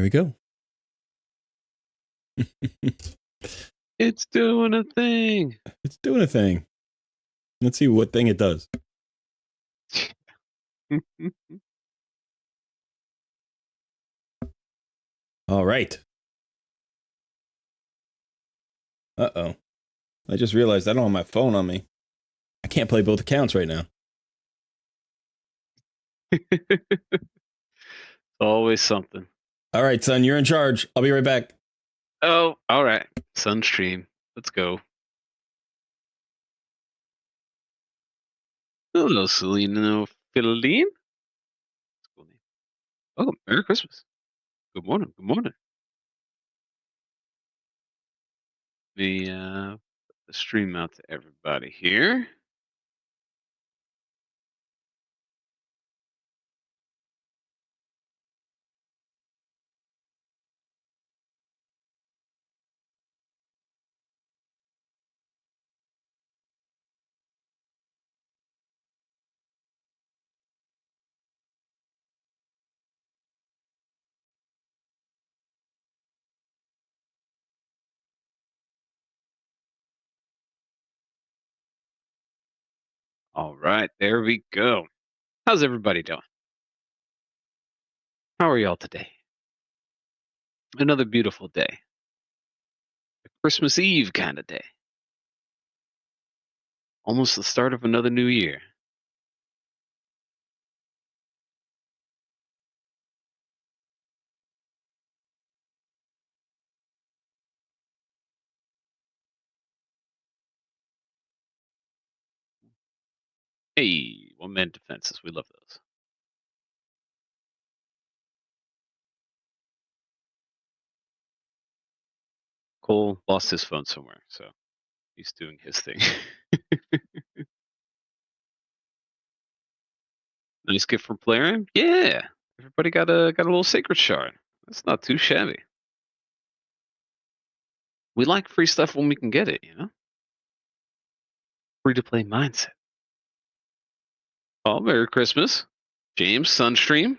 There we go. It's doing a thing. It's doing a thing. Let's see what thing it does. All right. Uh-oh. I just realized I don't have my phone on me. I can't play both accounts right now. Always something. All right, son, you're in charge. I'll be right back. Oh, all right. Sunstream. Let's go. Hello, Selena Filadine. Cool name. Oh, Merry Christmas. Good morning. Good morning. Let me put the stream out to everybody here. All right, there we go. How's everybody doing? How are y'all today? Another beautiful day. A Christmas Eve kind of day. Almost the start of another new year. Hey, one-man defenses. We love those. Cole lost his phone somewhere, so he's doing his thing. Nice gift from Plarium? Yeah. Everybody got a little sacred shard. That's not too shabby. We like free stuff when we can get it, you know? Free to play mindset. Oh, Merry Christmas. James Sunstream.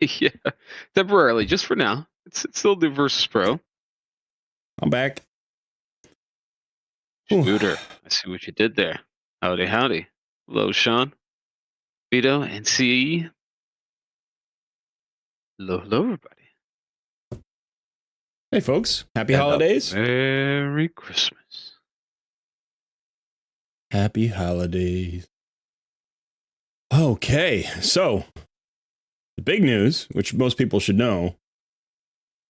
Yeah. Temporarily, just for now. It's still NOOB versus Pro. I'm back. Shooter. I see what you did there. Howdy, howdy. Hello, Sean. Vito and CE. Hello, hello, everybody. Hey, folks. Happy holidays. Merry Christmas. Happy holidays. Okay, so the big news, which most people should know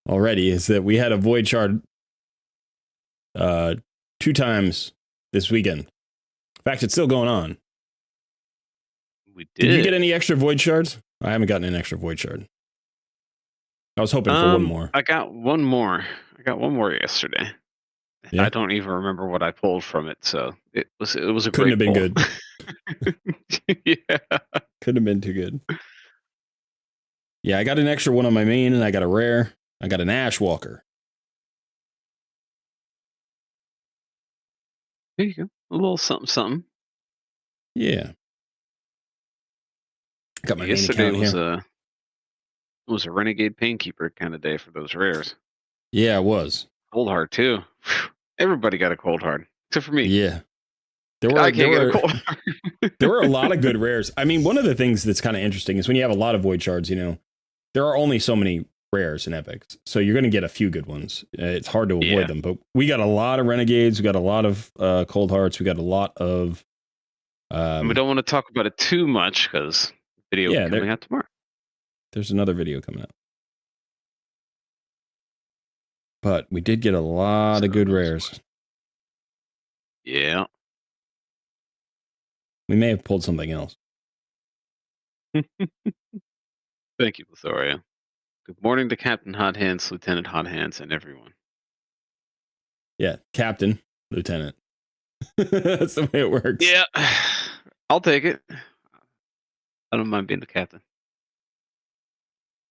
already, is that we had a void shard 2 times this weekend. In fact, it's still going on. We did. Did you get any extra void shards? I haven't gotten an extra void shard. I was hoping for one more. I got one more. I got one more yesterday. Yeah? I don't even remember what I pulled from it, so it was a Couldn't great have been pull. good. Yeah. Couldn't have been too good. Yeah, I got an extra one on my main, and I got a rare. I got an Ash Walker. There you go. A little something, something. Yeah. Got my Yesterday main account here. was a Renegade Painkeeper kind of day for those rares. Yeah, it was. Cold Heart too. Everybody got a Cold Heart except for me. Yeah. I can't get a Cold Heart. There were a lot of good rares. I mean, one of the things that's kind of interesting is when you have a lot of void shards, you know, there are only so many rares in epics, so you're going to get a few good ones. It's hard to avoid them, but we got a lot of Renegades, we got a lot of Cold Hearts, we got a lot of and we don't want to talk about it too much because video coming out tomorrow. There's another video coming out, but we did get a lot of good rares. Yeah, we may have pulled something else. Thank you, Lithoria. Good morning to Captain Hot Hands, Lieutenant Hot Hands, and everyone. Yeah, Captain, Lieutenant. That's the way it works. Yeah, I'll take it. I don't mind being the captain.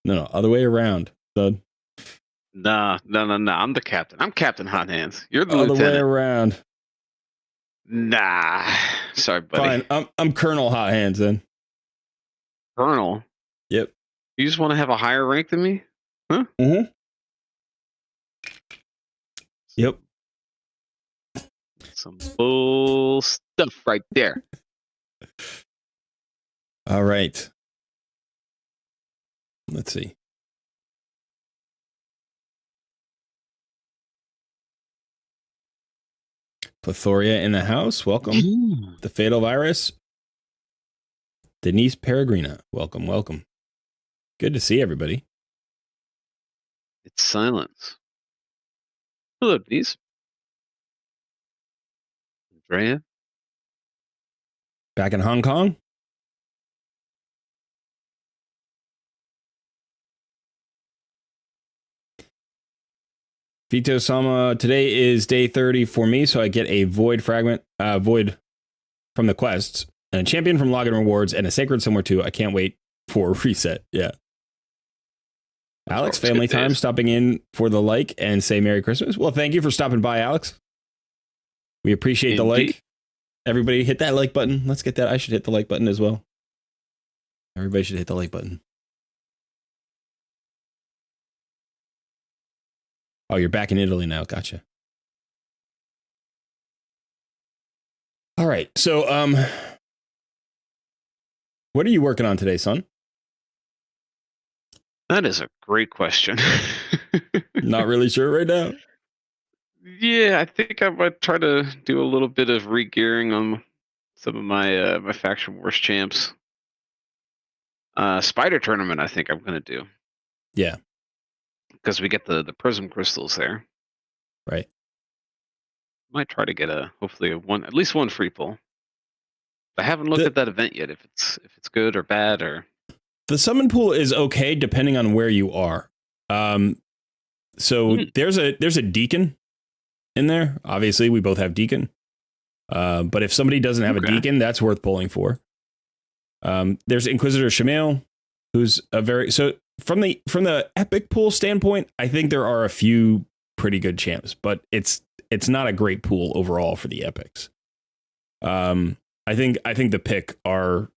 No, other way around, bud. Nah. I'm the captain. I'm Captain Hot Hands. You're the other lieutenant. way around. Nah. Sorry, buddy. Fine. I'm Colonel Hot Hands then. Colonel? Yep. You just want to have a higher rank than me? Huh? Mm-hmm. Yep. Some bull stuff right there. All right. Let's see. Plethora in the house. Welcome. The Fatal Virus. Denise Peregrina. Welcome, welcome. Good to see everybody. It's silence. Hello, Denise. Andrea. Back in Hong Kong. Vito Sama, today is day 30 for me, so I get a void fragment, void from the quests, and a champion from login rewards, and a sacred somewhere too. I can't wait for reset. Yeah. Alex, family time, stopping in for the like and say Merry Christmas. Well, thank you for stopping by, Alex. We appreciate the like. Everybody hit that like button. Let's get that. I should hit the like button as well. Everybody should hit the like button. Oh, you're back in Italy now. Gotcha. All right. So, what are you working on today, son? That is a great question. Not really sure right now. Yeah, I think I might try to do a little bit of re-gearing on some of my my faction wars champs. Spider tournament, I think I'm gonna do. Yeah. Because we get the prism crystals there. Right. Might try to get hopefully at least one free pull. I haven't looked at that event yet. If it's good or bad or. The summon pool is okay depending on where you are. So there's a deacon in there. Obviously, we both have deacon. But if somebody doesn't have a deacon, that's worth pulling for. There's Inquisitor Shamail, who's from the epic pool standpoint, I think there are a few pretty good champs, but it's not a great pool overall for the epics. I think the pick are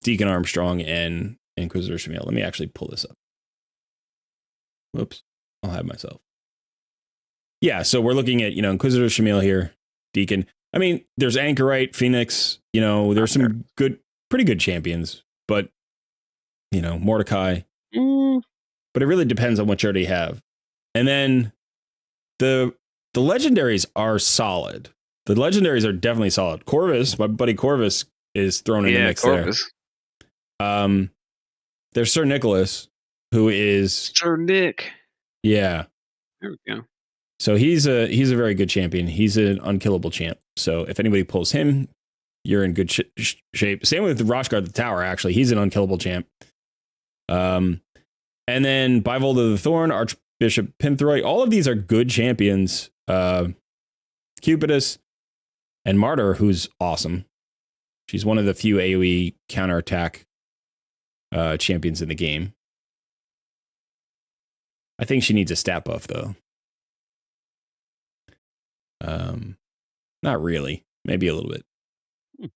Deacon Armstrong and Inquisitor Shamail. Let me actually pull this up. Whoops, I'll have myself. Yeah, so we're looking at Inquisitor Shamail here, Deacon. I mean, there's Anchorite, Phoenix. There's some pretty good champions, but Mordecai. But it really depends on what you already have. And then the legendaries are solid. The legendaries are definitely solid. Corvus, my buddy Corvus, is thrown in the mix Corvus. There. There's Sir Nicholas, who is Sir Nick. Yeah. There we go. So he's a very good champion. He's an unkillable champ. So if anybody pulls him, you're in good shape. Same with Roshgard the Tower, actually. He's an unkillable champ. And then Bivold of the Thorn, Archbishop Pinthroy. All of these are good champions. Cupidus and Martyr, who's awesome. She's one of the few AoE counterattack champions in the game. I think she needs a stat buff, though. Not really. Maybe a little bit.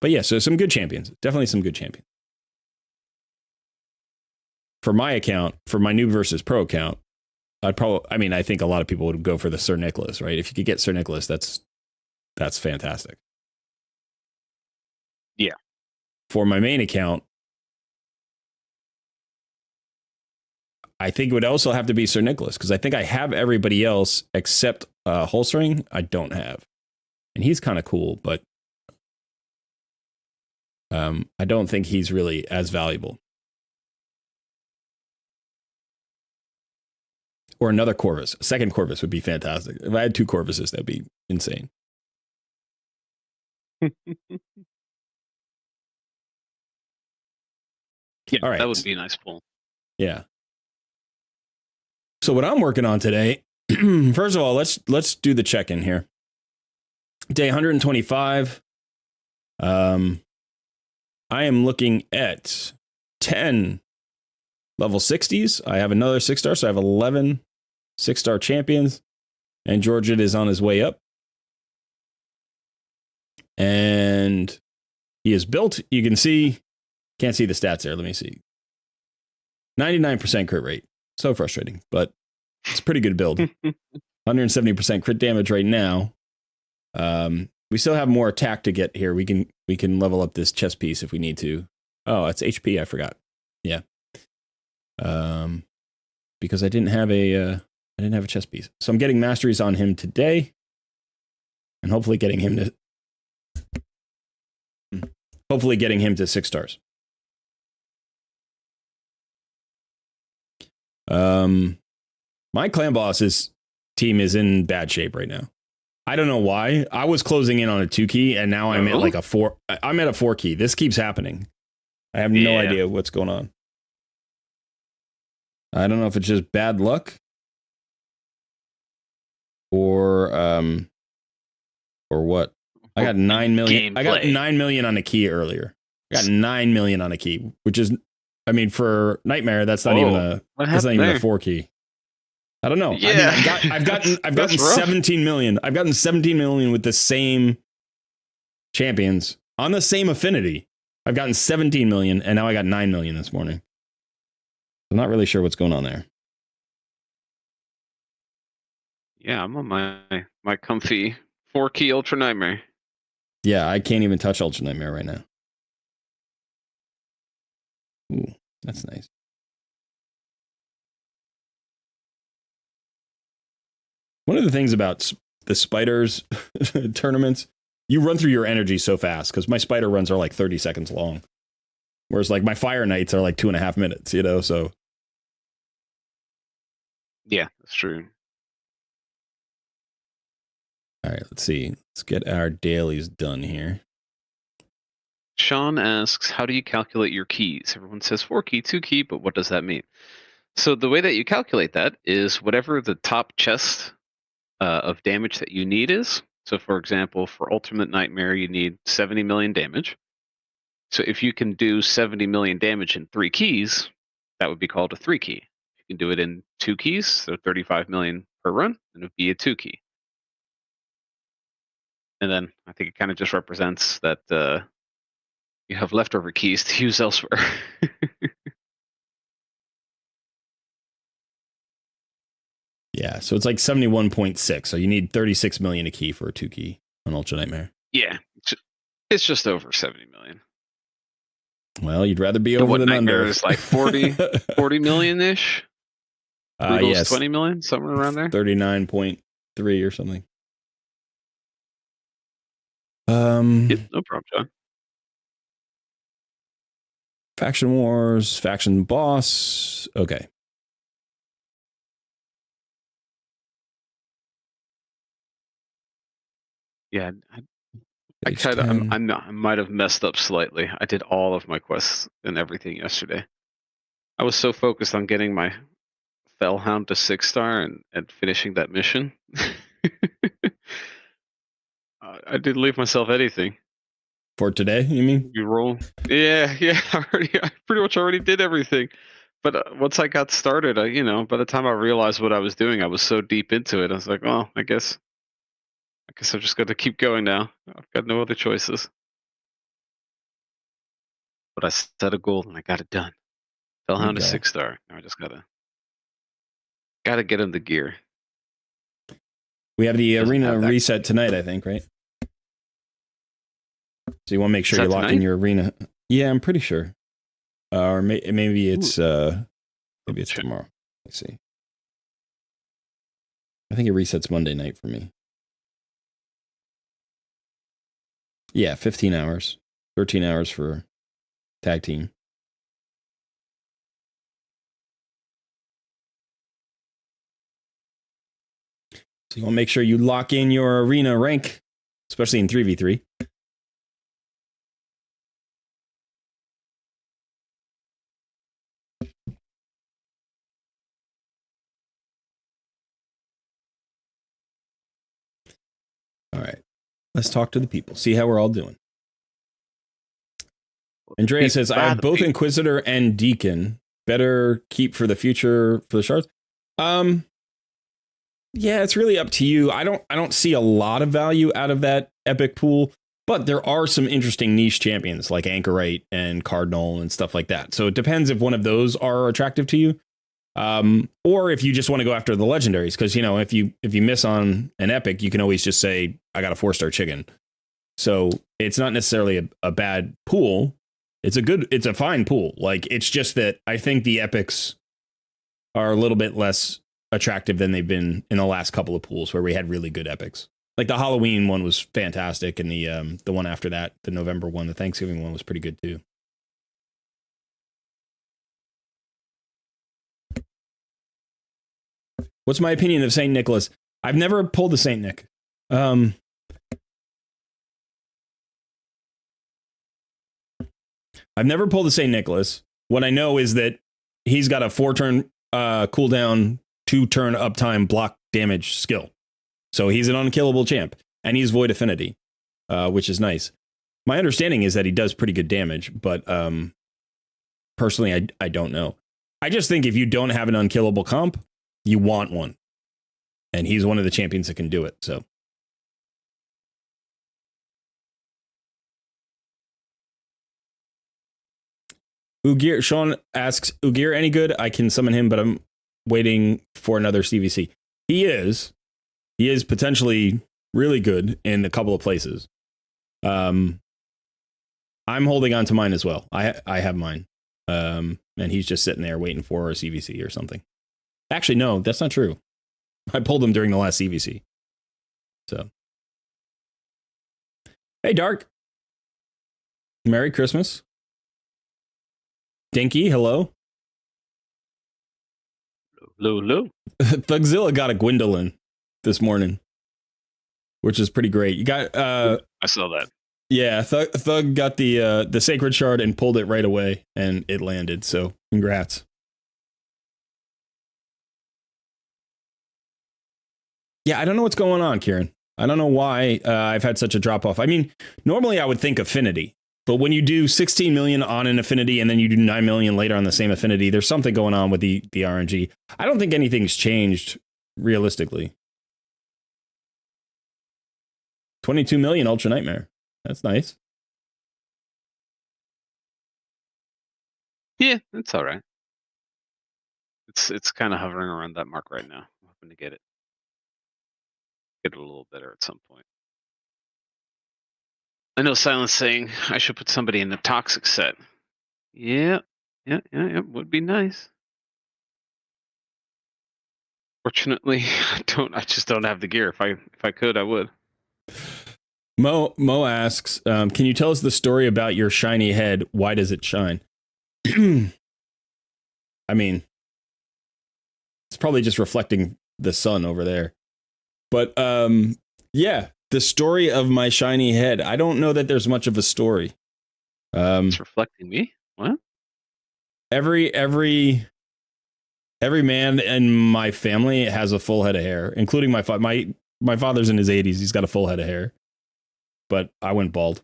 But yeah, so some good champions. Definitely some good champions. For my account, for my NOOB versus PRO account, I think a lot of people would go for the Sir Nicholas, right? If you could get Sir Nicholas, that's fantastic. Yeah. For my main account, I think it would also have to be Sir Nicholas, because I think I have everybody else except Holstering. I don't have. And he's kind of cool, but I don't think he's really as valuable. Or another Corvus. A second Corvus would be fantastic. If I had two Corvuses, that'd be insane. Yeah, all right. That would be a nice pull. Yeah. So what I'm working on today, first of all, let's do the check-in here. Day 125. I am looking at 10 level 60s. I have another 6-star, so I have 11 6-star champions. And Georgid is on his way up. And he is built. You can see, can't see the stats there. Let me see. 99% crit rate. So frustrating, but it's a pretty good build. 170% crit damage right now. We still have more attack to get here. We can level up this chest piece if we need to. Oh, it's HP. I forgot. Yeah. Because I didn't have a chest piece. So I'm getting masteries on him today, and hopefully getting him to 6 stars. My clan boss's team is in bad shape right now. I don't know why. I was closing in on a 2 key, and now I'm at like a 4. I'm at a 4 key. This keeps happening. I have no idea what's going on. I don't know if it's just bad luck or what. I got 9 million. I got 9 million on a key earlier. I got 9 million on a key, which is, I mean, for Nightmare, that's not even a 4 key. I don't know. Yeah. I mean, I've gotten 17 million. I've gotten 17 million with the same champions on the same affinity. I've gotten 17 million, and now I got 9 million this morning. I'm not really sure what's going on there. Yeah, I'm on my comfy 4 key Ultra Nightmare. Yeah, I can't even touch Ultra Nightmare right now. Ooh, that's nice. One of the things about the spiders tournaments, you run through your energy so fast, because my spider runs are like 30 seconds long. Whereas like my fire knights are like 2.5 minutes, you know, so. Yeah, that's true. All right, let's see. Let's get our dailies done here. Sean asks, how do you calculate your keys? Everyone says 4 key, 2 key, but what does that mean? So the way that you calculate that is whatever the top chest of damage that you need is. So for example, for Ultimate Nightmare, you need 70 million damage. So if you can do 70 million damage in 3 keys, that would be called a 3 key. You can do it in 2 keys, so 35 million per run, and it would be a 2 key. And then I think it kind of just represents that you have leftover keys to use elsewhere. Yeah, so it's like 71.6. So you need 36 million a key for a 2 key on Ultra Nightmare. Yeah, it's just over 70 million. Well, you'd rather be over than under. Is like 40 million-ish? Yes. 20 million, somewhere around there? 39.3 or something. Yeah, no problem, John. Faction Wars, Faction Boss. Okay. Yeah, I might have messed up slightly. I did all of my quests and everything yesterday. I was so focused on getting my Fellhound to 6-star and finishing that mission. I didn't leave myself anything. For today, you mean? You roll? Yeah. I pretty much already did everything. But once I got started, by the time I realized what I was doing, I was so deep into it. I was like, well, I guess I'm just going to keep going now. I've got no other choices. But I set a goal and I got it done. Fellhound to 6-star. Now I just gotta get in the gear. We have the arena reset tonight, I think, right? So you want to make sure you lock in your arena. Yeah, I'm pretty sure. Or maybe it's tomorrow. Let's see. I think it resets Monday night for me. Yeah, 15 hours. 13 hours for tag team. So you want to make sure you lock in your arena rank, especially in 3v3. All right. Let's talk to the people. See how we're all doing. Andrea says, I have both Inquisitor and Deacon. Better keep for the future for the shards. Yeah, it's really up to you. I don't see a lot of value out of that epic pool, but there are some interesting niche champions like Anchorite and Cardinal and stuff like that. So it depends if one of those are attractive to you. Or if you just want to go after the legendaries, because you know if you miss on an epic, you can always just say I got a 4-star chicken. So it's not necessarily a bad pool. It's a fine pool. Like it's just that I think the epics are a little bit less attractive than they've been in the last couple of pools where we had really good epics. Like the Halloween one was fantastic, and the one after that, the November one, the Thanksgiving one was pretty good too. What's my opinion of Saint Nicholas? I've never pulled the Saint Nick. I've never pulled the Saint Nicholas. What I know is that he's got a 4-turn cooldown, 2-turn uptime block damage skill. So he's an unkillable champ, and he's Void Affinity, which is nice. My understanding is that he does pretty good damage, but personally, I don't know. I just think if you don't have an unkillable comp, you want one. And he's one of the champions that can do it, so. Ugir, Sean asks, Ugir any good? I can summon him, but I'm waiting for another CVC. He is potentially really good in a couple of places. I'm holding on to mine as well. I have mine. And he's just sitting there waiting for a CVC or something. Actually, no, that's not true. I pulled him during the last CVC. So. Hey, Dark. Merry Christmas. Dinky, hello. Hello. Thugzilla got a Gwendolyn this morning, which is pretty great. You got I saw that. Yeah, Thug got the Sacred Shard and pulled it right away, and it landed. So congrats. Yeah, I don't know what's going on, Kieran. I don't know why I've had such a drop off. I mean, normally I would think affinity, but when you do 16 million on an affinity and then you do 9 million later on the same affinity, there's something going on with the RNG. I don't think anything's changed realistically. 22 million Ultra Nightmare. That's nice. Yeah, it's all right. It's kind of hovering around that mark right now. I'm hoping to get it a little better at some point. I know Silent's saying I should put somebody in the toxic set. Yeah, would be nice. Fortunately, I just don't have the gear. If I could, I would. Mo asks, can you tell us the story about your shiny head? Why does it shine? I mean, it's probably just reflecting the sun over there. But yeah, the story of my shiny head. I don't know that there's much of a story. It's reflecting me? What? Every man in my family has a full head of hair, including my father's in his 80s. He's got a full head of hair. But I went bald.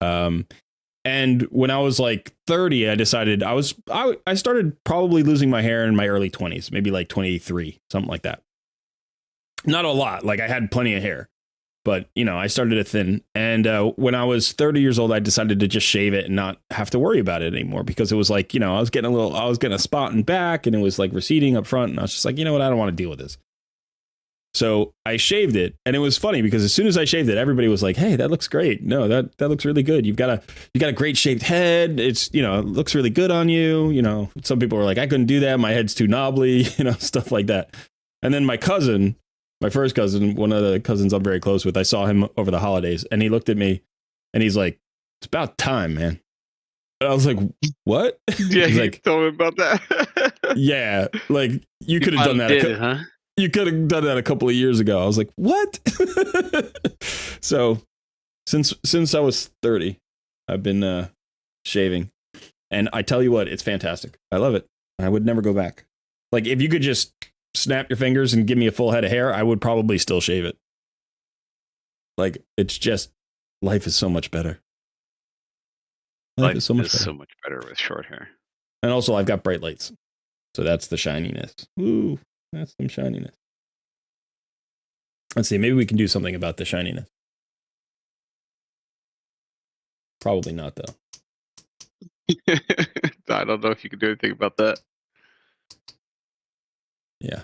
And when I was like 30, I decided I started probably losing my hair in my early 20s, maybe like 23, something like that. Not a lot. Like I had plenty of hair, but you know, I started to thin. And when I was 30 years old, I decided to just shave it and not have to worry about it anymore, because it was like, you know, I was getting a spot in back and it was like receding up front. And I was just like, you know what? I don't want to deal with this. So I shaved it, and it was funny because as soon as I shaved it, everybody was like, "Hey, that looks great. No, that looks really good. You got a great shaped head. It's, you know, it looks really good on you." You know, some people were like, "I couldn't do that. My head's too knobbly," you know, stuff like that. And then my first cousin, one of the cousins I'm very close with, I saw him over the holidays, and he looked at me, and he's like, "It's about time, man." And I was like, "What?" Yeah, he's like, told me about that. Yeah, like you could have done that. Huh? You could have done that a couple of years ago. I was like, what? So since I was 30, I've been shaving. And I tell you what, it's fantastic. I love it. I would never go back. Like if you could just snap your fingers and give me a full head of hair, I would probably still shave it. Like it's just, life is so much better. Life is so much better with short hair. And also I've got bright lights. So that's the shininess. Ooh. That's some shininess. Let's see, maybe we can do something about the shininess. Probably not, though. I don't know if you can do anything about that. Yeah.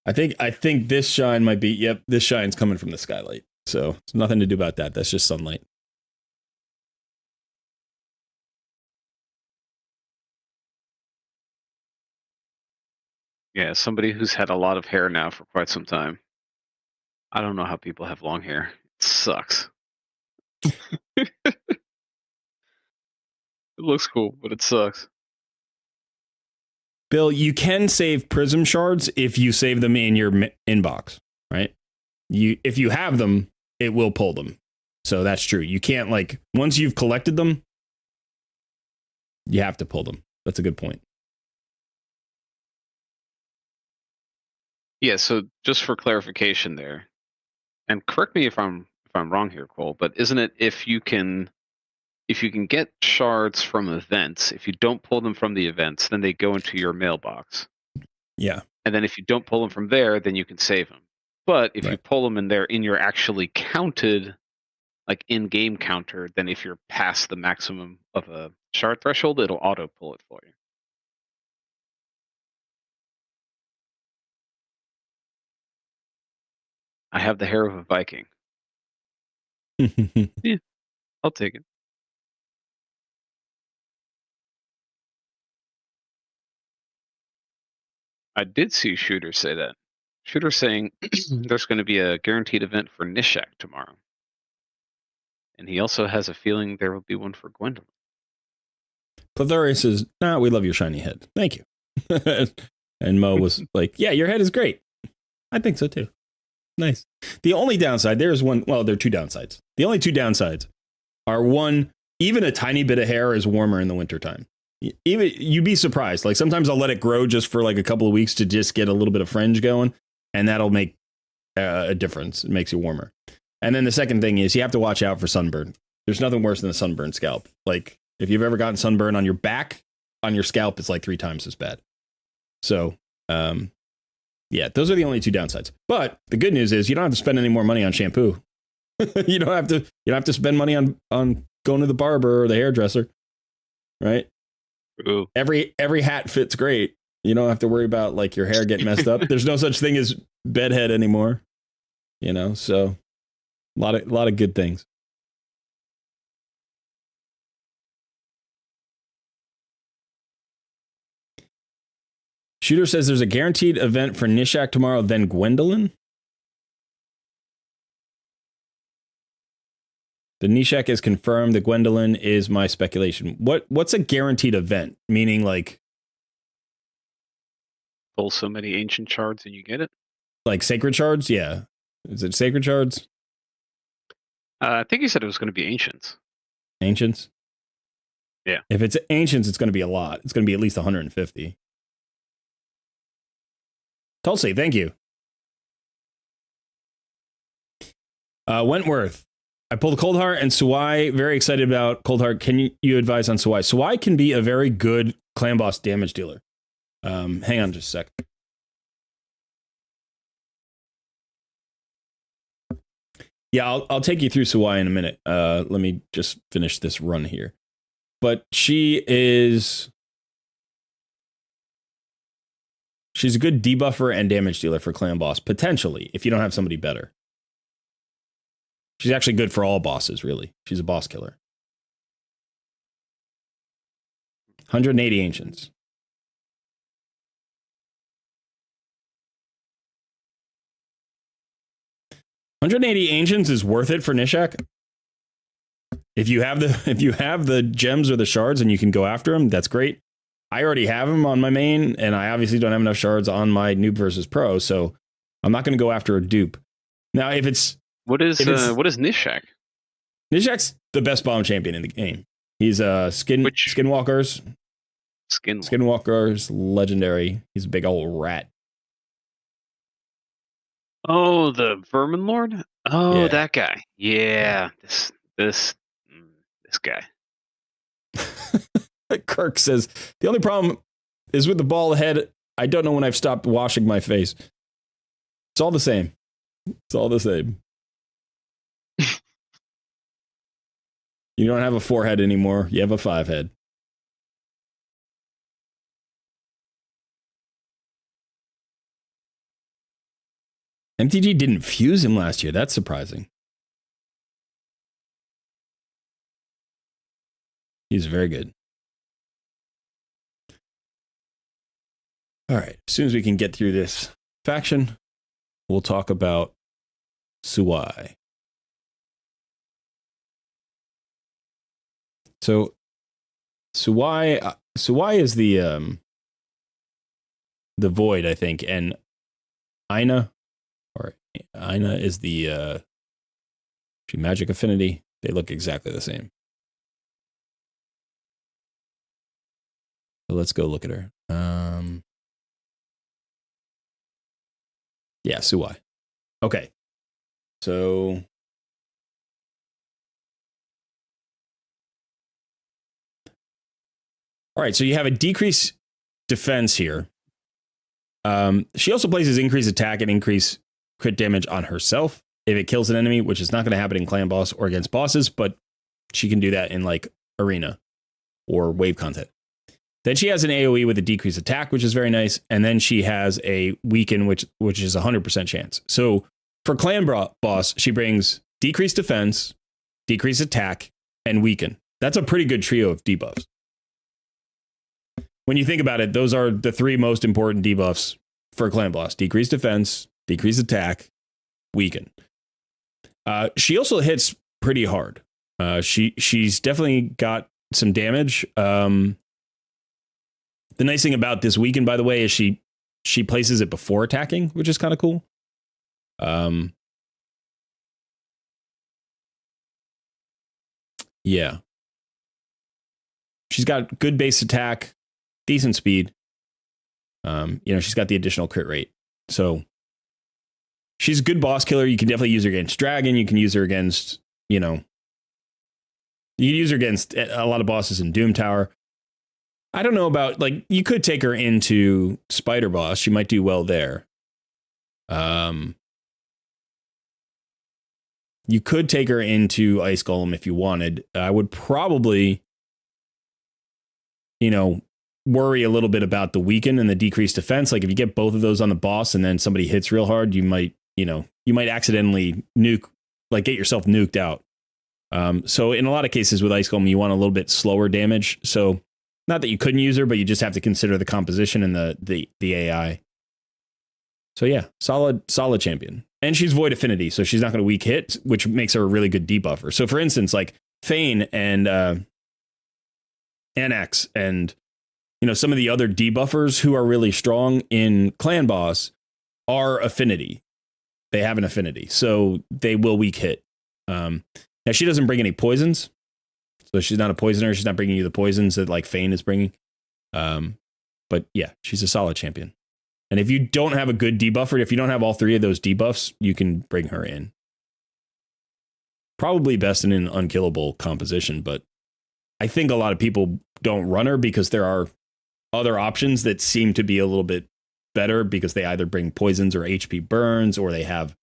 I think this shine might be, yep, this shine's coming from the skylight. So it's nothing to do about that. That's just sunlight. Yeah, somebody who's had a lot of hair now for quite some time. I don't know how people have long hair. It sucks. It looks cool, but it sucks. Bill, you can save prism shards if you save them in your inbox, right? If you have them, it will pull them. So that's true. You can't, like, once you've collected them, you have to pull them. That's a good point. Yeah, so just for clarification there, and correct me if I'm wrong here, Cole, but isn't it if you can get shards from events, if you don't pull them from the events, then they go into your mailbox. Yeah. And then if you don't pull them from there, then you can save them. But if you pull them in there in your actually counted, like in-game counter, then if you're past the maximum of a shard threshold, it'll auto pull it for you. I have the hair of a Viking. Yeah, I'll take it. I did see Shooter say that. Shooter saying there's going to be a guaranteed event for Nishak tomorrow. And he also has a feeling there will be one for Gwendolyn. Plethora says, "Nah, we love your shiny head. Thank you." And Mo was like, "Yeah, your head is great. I think so too. Nice." The only downside, there are two downsides. The only two downsides are, one, even a tiny bit of hair is warmer in the wintertime. Even you'd be surprised. Like, sometimes I'll let it grow just for like a couple of weeks to just get a little bit of fringe going, and that'll make a difference. It makes you warmer. And then the second thing is you have to watch out for sunburn. There's nothing worse than a sunburned scalp. Like, if you've ever gotten sunburn on your back, on your scalp, it's like 3 times as bad. So, yeah, those are the only two downsides. But the good news is you don't have to spend any more money on shampoo. You don't have to spend money on going to the barber or the hairdresser, right? Ooh. Every hat fits great. You don't have to worry about like your hair getting messed up. There's no such thing as bedhead anymore. So a lot of good things. Shooter says there's a guaranteed event for Nishak tomorrow, then Gwendolyn. The Nishak is confirmed. The Gwendolyn is my speculation. What's a guaranteed event? Meaning, like, pull so many ancient shards and you get it? Like sacred shards? Yeah. Is it sacred shards? I think he said it was going to be ancients. Ancients? Yeah. If it's ancients, it's going to be a lot. It's going to be at least 150. Tulsi, thank you. Wentworth. I pulled Cold Heart and Suai. Very excited about Cold Heart. Can you advise on Suai? Suai can be a very good clan boss damage dealer. Hang on just a sec. Yeah, I'll take you through Suai in a minute. Let me just finish this run here. But she's a good debuffer and damage dealer for clan boss, potentially, if you don't have somebody better. She's actually good for all bosses, really. She's a boss killer. 180 ancients. $180 ancients is worth it for Nishak. If you have the gems or the shards and you can go after them, that's great. I already have them on my main, and I obviously don't have enough shards on my Noob versus Pro, so I'm not going to go after a dupe. Now, if it's what is Nishak? Nishak's the best bomb champion in the game. He's Skinwalker's legendary. He's a big old rat. Oh, the Vermin Lord? Oh, yeah. That guy. Yeah. This guy. Kirk says, the only problem is with the bald head. I don't know when I've stopped washing my face. It's all the same. It's all the same. You don't have a 4-head anymore. You have a 5-head. MTG didn't fuse him last year. That's surprising. He's very good. All right. As soon as we can get through this faction, we'll talk about Suwai. So Suwai is the void, I think, and Ina is the magic affinity. They look exactly the same. So let's go look at her. Yeah, Suwai. Okay. So all right, so you have a decrease defense here. She also places increased attack and increase crit damage on herself if it kills an enemy, which is not going to happen in clan boss or against bosses, but she can do that in like arena or wave content. Then she has an AoE with a decreased attack, which is very nice. And then she has a weaken, which is 100% chance. So for clan boss, she brings decreased defense, decreased attack, and weaken. That's a pretty good trio of debuffs. When you think about it, those are the three most important debuffs for clan boss: decreased defense, decreased attack, weaken. She also hits pretty hard. She's definitely got some damage. The nice thing about this weaken, by the way, is she places it before attacking, which is kind of cool. Yeah. She's got good base attack, decent speed. She's got the additional crit rate. So she's a good boss killer. You can definitely use her against Dragon. You can use her against, you can use her against a lot of bosses in Doom Tower. I don't know about, like, you could take her into Spider Boss. She might do well there. You could take her into Ice Golem if you wanted. I would probably, worry a little bit about the weaken and the decreased defense. Like if you get both of those on the boss and then somebody hits real hard, you might accidentally get yourself nuked out. So in a lot of cases with Ice Golem, you want a little bit slower damage. So not that you couldn't use her, but you just have to consider the composition and the AI. So yeah, solid champion. And she's void affinity, so she's not going to weak hit, which makes her a really good debuffer. So for instance, like Fane and NX and some of the other debuffers who are really strong in clan boss are affinity. They have an affinity, so they will weak hit. Now she doesn't bring any poisons, so she's not a poisoner. She's not bringing you the poisons that like Fane is bringing. But yeah, she's a solid champion. And if you don't have a good debuffer, if you don't have all three of those debuffs, you can bring her in. Probably best in an unkillable composition, but I think a lot of people don't run her because there are other options that seem to be a little bit better because they either bring poisons or HP burns, or they have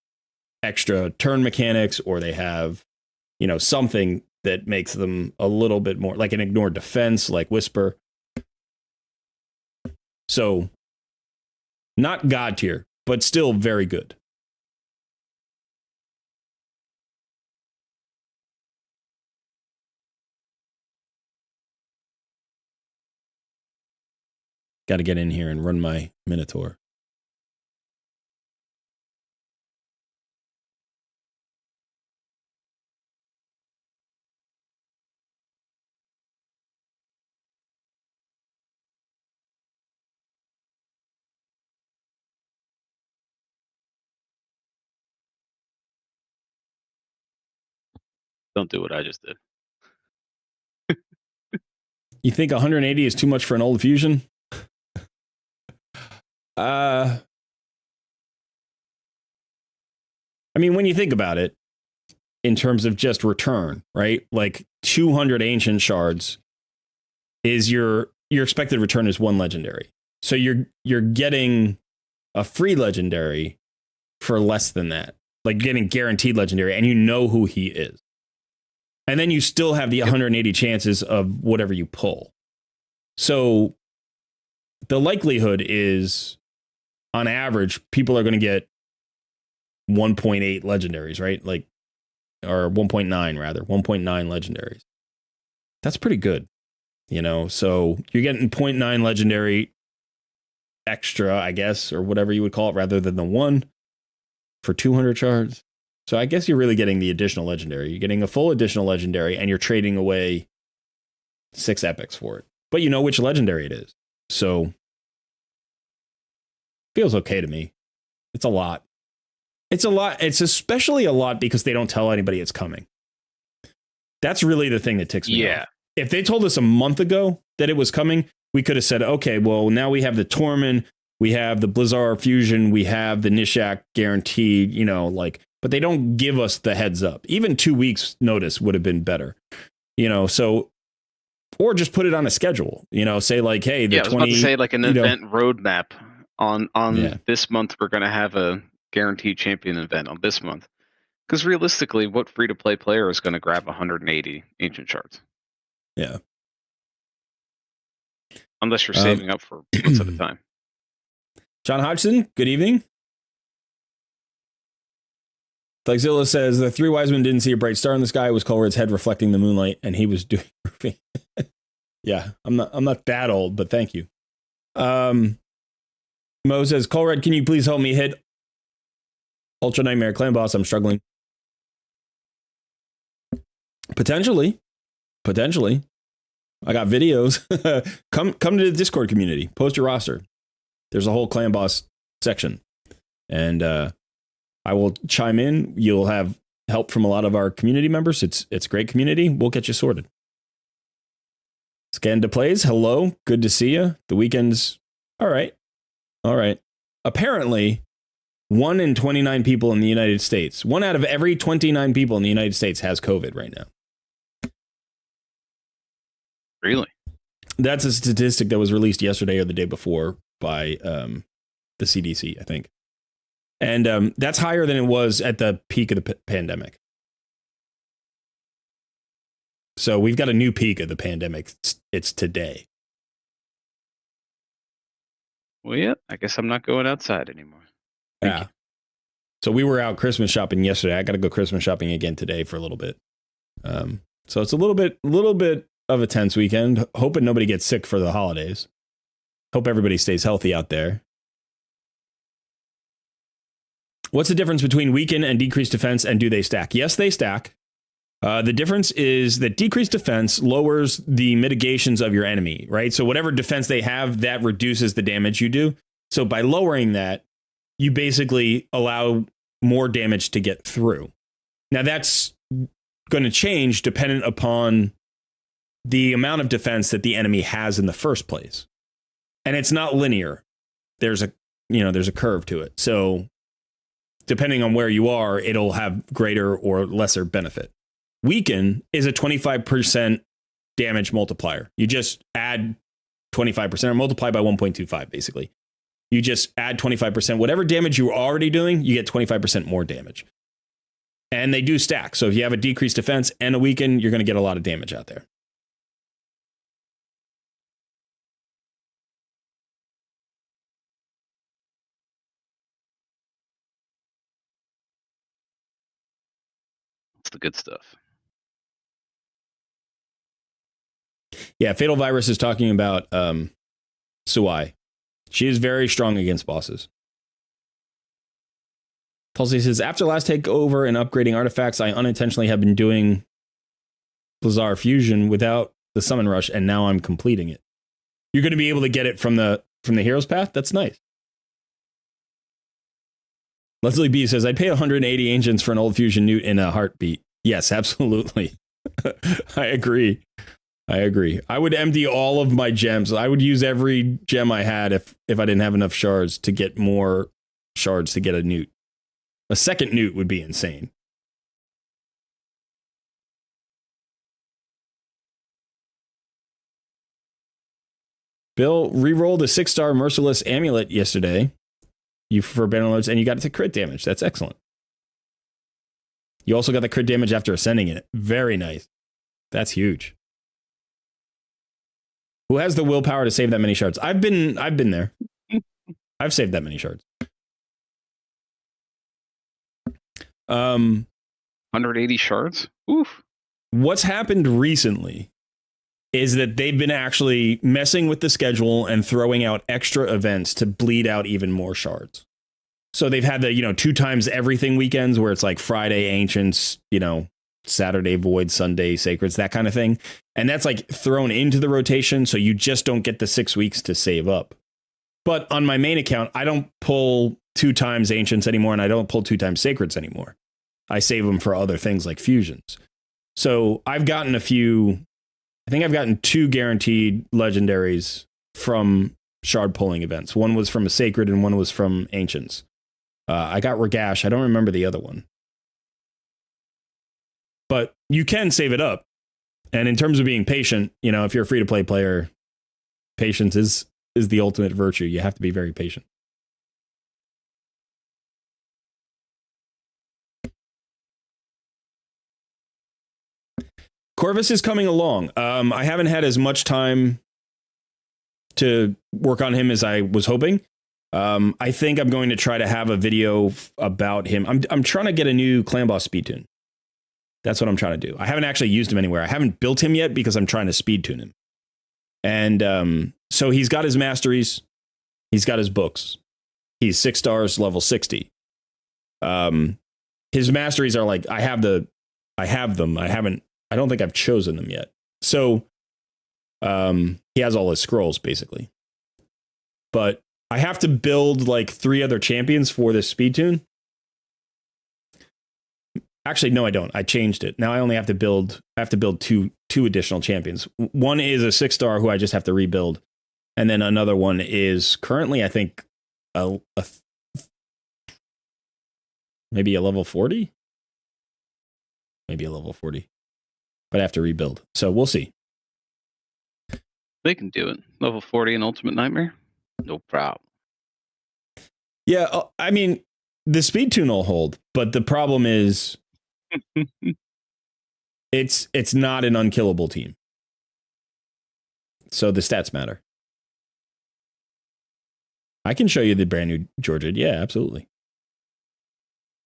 extra turn mechanics, or they have, something that makes them a little bit more like an ignored defense, like Whisper. So not God tier, but still very good. Got to get in here and run my Minotaur. Don't do what I just did. You think 180 is too much for an old fusion? I mean, when you think about it, in terms of just return, right? Like 200 ancient shards is your expected return is 1 legendary. So you're getting a free legendary for less than that. Like getting guaranteed legendary, and you know who he is. And then you still have the 180 chances of whatever you pull. So the likelihood is, on average, people are going to get 1.8 legendaries, right? Like, or 1.9 rather, 1.9 legendaries. That's pretty good, you know. So you're getting 0.9 legendary extra, I guess, or whatever you would call it, rather than the 1 for 200 shards. So I guess you're really getting the additional legendary. You're getting a full additional legendary, and you're trading away 6 epics for it. But you know which legendary it is. So feels okay to me. It's a lot. It's a lot. It's especially a lot because they don't tell anybody it's coming. That's really the thing that ticks me off. If they told us a month ago that it was coming, we could have said, okay, well, now we have the Tormund, we have the Blizzard Fusion, we have the Nishak guaranteed, you know, like, but they don't give us the heads up. Even 2 weeks notice would have been better, you know, so, or just put it on a schedule, you know, say like, hey, the 20, I was about to say like an event roadmap on this month, we're going to have a guaranteed champion event on this month. Because realistically, what free-to-play player is going to grab 180 ancient shards? Yeah. Unless you're saving up for months at a time. John Hodgson, good evening. Flexzilla says the 3 wise men didn't see a bright star in the sky. It was Colred's head reflecting the moonlight, and he was doing roofing. Yeah, I'm not that old, but thank you. Mo says, Colred, can you please help me hit Ultra Nightmare Clan Boss? I'm struggling. Potentially. I got videos. Come to the Discord community. Post your roster. There's a whole Clan Boss section. And I will chime in. You'll have help from a lot of our community members. It's a great community. We'll get you sorted. Scan to plays. Hello. Good to see you. The weekend's all right. Apparently, 1 in 29 people in the United States, 1 out of every 29 people in the United States has COVID right now. Really? That's a statistic that was released yesterday or the day before by the CDC, I think. And that's higher than it was at the peak of the pandemic. So we've got a new peak of the pandemic. It's today. Well, yeah, I guess I'm not going outside anymore. Thank you. So we were out Christmas shopping yesterday. I got to go Christmas shopping again today for a little bit. So it's a little bit of a tense weekend. Hoping nobody gets sick for the holidays. Hope everybody stays healthy out there. What's the difference between weaken and decreased defense, and do they stack? Yes, they stack. The difference is that decreased defense lowers the mitigations of your enemy, right? So whatever defense they have, that reduces the damage you do. So by lowering that, you basically allow more damage to get through. Now that's going to change dependent upon the amount of defense that the enemy has in the first place. And it's not linear. There's a curve to it. So depending on where you are, it'll have greater or lesser benefit. Weaken is a 25% damage multiplier. You just add 25% or multiply by 1.25, basically. You just add 25%. Whatever damage you were already doing, you get 25% more damage. And they do stack. So if you have a decreased defense and a weaken, you're going to get a lot of damage out there. That's the good stuff. Yeah, Fatal Virus is talking about Suai. She is very strong against bosses. Tulsi says, after last takeover and upgrading artifacts, I unintentionally have been doing Blizzard Fusion without the summon rush, and now I'm completing it. You're going to be able to get it from the hero's path? That's nice. Leslie B says, I'd pay 180 ancients for an old fusion newt in a heartbeat. Yes, absolutely. I agree. I would empty all of my gems. I would use every gem I had if I didn't have enough shards to get more shards to get a newt. A second newt would be insane. Bill re-rolled a 6-star Merciless Amulet yesterday. You for banner loads, and you got it to crit damage. That's excellent. You also got the crit damage after ascending it. Very nice. That's huge. Who has the willpower to save that many shards? I've been there. I've saved that many shards. 180 shards? Oof. What's happened recently is that they've been actually messing with the schedule and throwing out extra events to bleed out even more shards. So they've had the, 2 times everything weekends where it's like Friday Ancients, Saturday Void, Sunday Sacreds, that kind of thing. And that's like thrown into the rotation. So you just don't get the 6 weeks to save up. But on my main account, I don't pull 2 times Ancients anymore, and I don't pull 2 times Sacreds anymore. I save them for other things like fusions. So I've gotten I think I've gotten 2 guaranteed legendaries from shard pulling events. One was from a Sacred and one was from Ancients. I got Regash. I don't remember the other one. But you can save it up. And in terms of being patient, if you're a free-to-play player, patience is the ultimate virtue. You have to be very patient. Corvus is coming along. I haven't had as much time to work on him as I was hoping. I think I'm going to try to have a video about him. I'm trying to get a new clan boss speed tune. That's what I'm trying to do. I haven't actually used him anywhere. I haven't built him yet because I'm trying to speed tune him. And so he's got his masteries. He's got his books. He's 6 stars, level 60. His masteries are like, I have them. I don't think I've chosen them yet. So he has all his scrolls, basically. But I have to build like 3 other champions for this speed tune. Actually, no, I don't. I changed it. Now I only have to build. I have to build two additional champions. One is a 6-star who I just have to rebuild, and then another one is currently, I think, maybe a level 40, maybe a level 40, but I have to rebuild. So we'll see. They can do it. Level 40 in Ultimate Nightmare, no problem. Yeah, I mean, the speed tune will hold, but the problem is. It's not an unkillable team. So the stats matter. I can show you the brand new Georgia. Yeah, absolutely.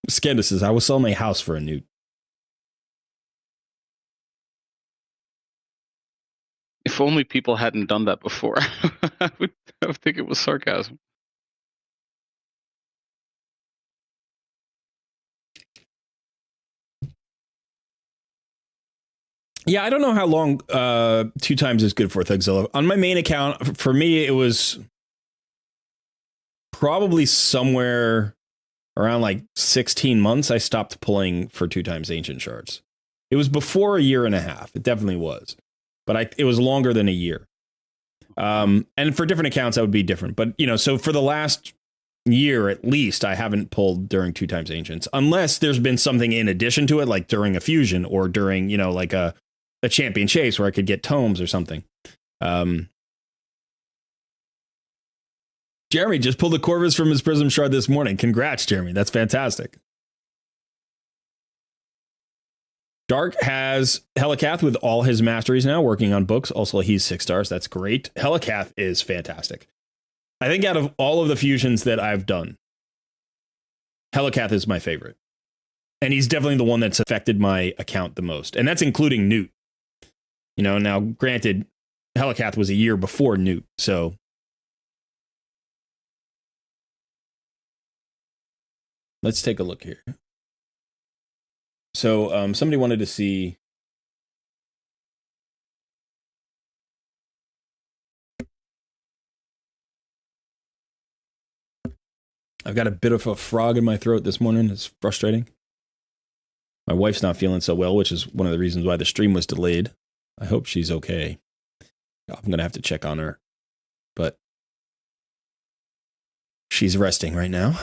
Skenda says, I will sell my house for a newt. If only people hadn't done that before. I would think it was sarcasm. Yeah, I don't know how long 2 times is good for Thugzilla. On my main account, for me, it was probably somewhere around like 16 months. I stopped pulling for 2 times Ancient Shards. It was before a year and a half. It definitely was. But it was longer than a year. And for different accounts, that would be different. But, so for the last year, at least, I haven't pulled during 2 times Ancients. Unless there's been something in addition to it, like during a fusion or during, like a champion chase where I could get tomes or something. Jeremy just pulled a Corvus from his Prism Shard this morning. Congrats, Jeremy. That's fantastic. Dark has Helicath with all his masteries now, working on books. Also, he's 6 stars. That's great. Helicath is fantastic. I think out of all of the fusions that I've done, Helicath is my favorite. And he's definitely the one that's affected my account the most. And that's including Newt. Now, granted, Helicath was a year before Newt, so. Let's take a look here. So somebody wanted to see. I've got a bit of a frog in my throat this morning. It's frustrating. My wife's not feeling so well, which is one of the reasons why the stream was delayed. I hope she's okay. I'm going to have to check on her. But she's resting right now.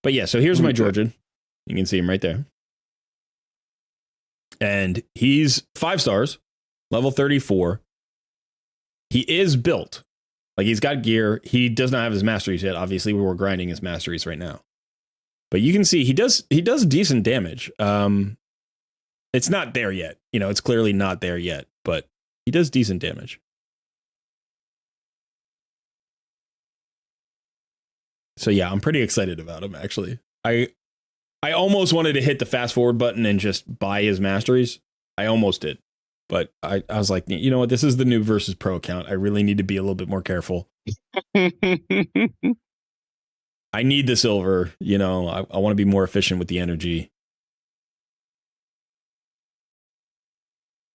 But yeah, so here's my Georgian. You can see him right there. And he's 5 stars, level 34. He is built. Like, he's got gear. He does not have his masteries yet. Obviously, we're grinding his masteries right now. But you can see he does decent damage. It's not there yet. It's clearly not there yet, but he does decent damage. So yeah, I'm pretty excited about him, actually. I almost wanted to hit the fast forward button and just buy his masteries. I almost did. But I was like, you know what? This is the NOOB versus PRO account. I really need to be a little bit more careful. I need the silver. You know, I want to be more efficient with the energy.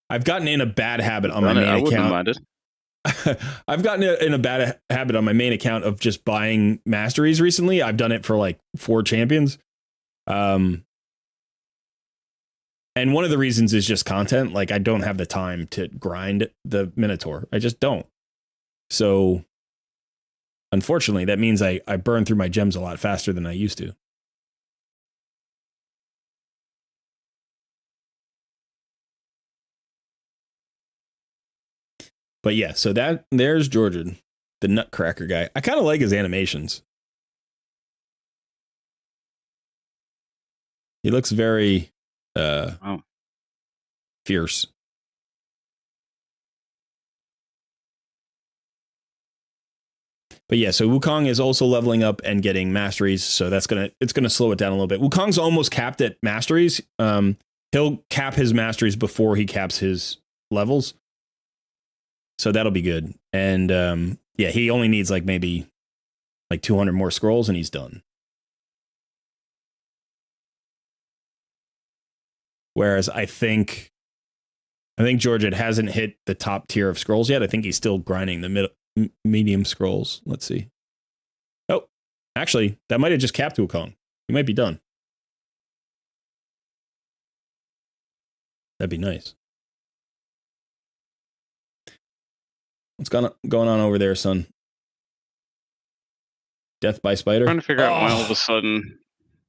I've gotten in a bad habit on my main account. I've gotten in a bad habit on my main account of just buying masteries recently. I've done it for like 4 champions. And one of the reasons is just content. Like, I don't have the time to grind the Minotaur. I just don't. So, unfortunately, that means I burn through my gems a lot faster than I used to. But yeah, so there's Georgian, the Nutcracker guy. I kind of like his animations. He looks very fierce. But yeah, so Wukong is also leveling up and getting masteries, so it's gonna slow it down a little bit. Wukong's almost capped at masteries. He'll cap his masteries before he caps his levels. So that'll be good. And yeah, he only needs like maybe like 200 more scrolls and he's done. Whereas I think Georgia hasn't hit the top tier of scrolls yet. I think he's still grinding the medium scrolls. Let's see. Oh, actually, that might have just capped Wukong. He might be done. That'd be nice. What's going on over there, son? Death by spider? I'm trying to figure out why all of a sudden.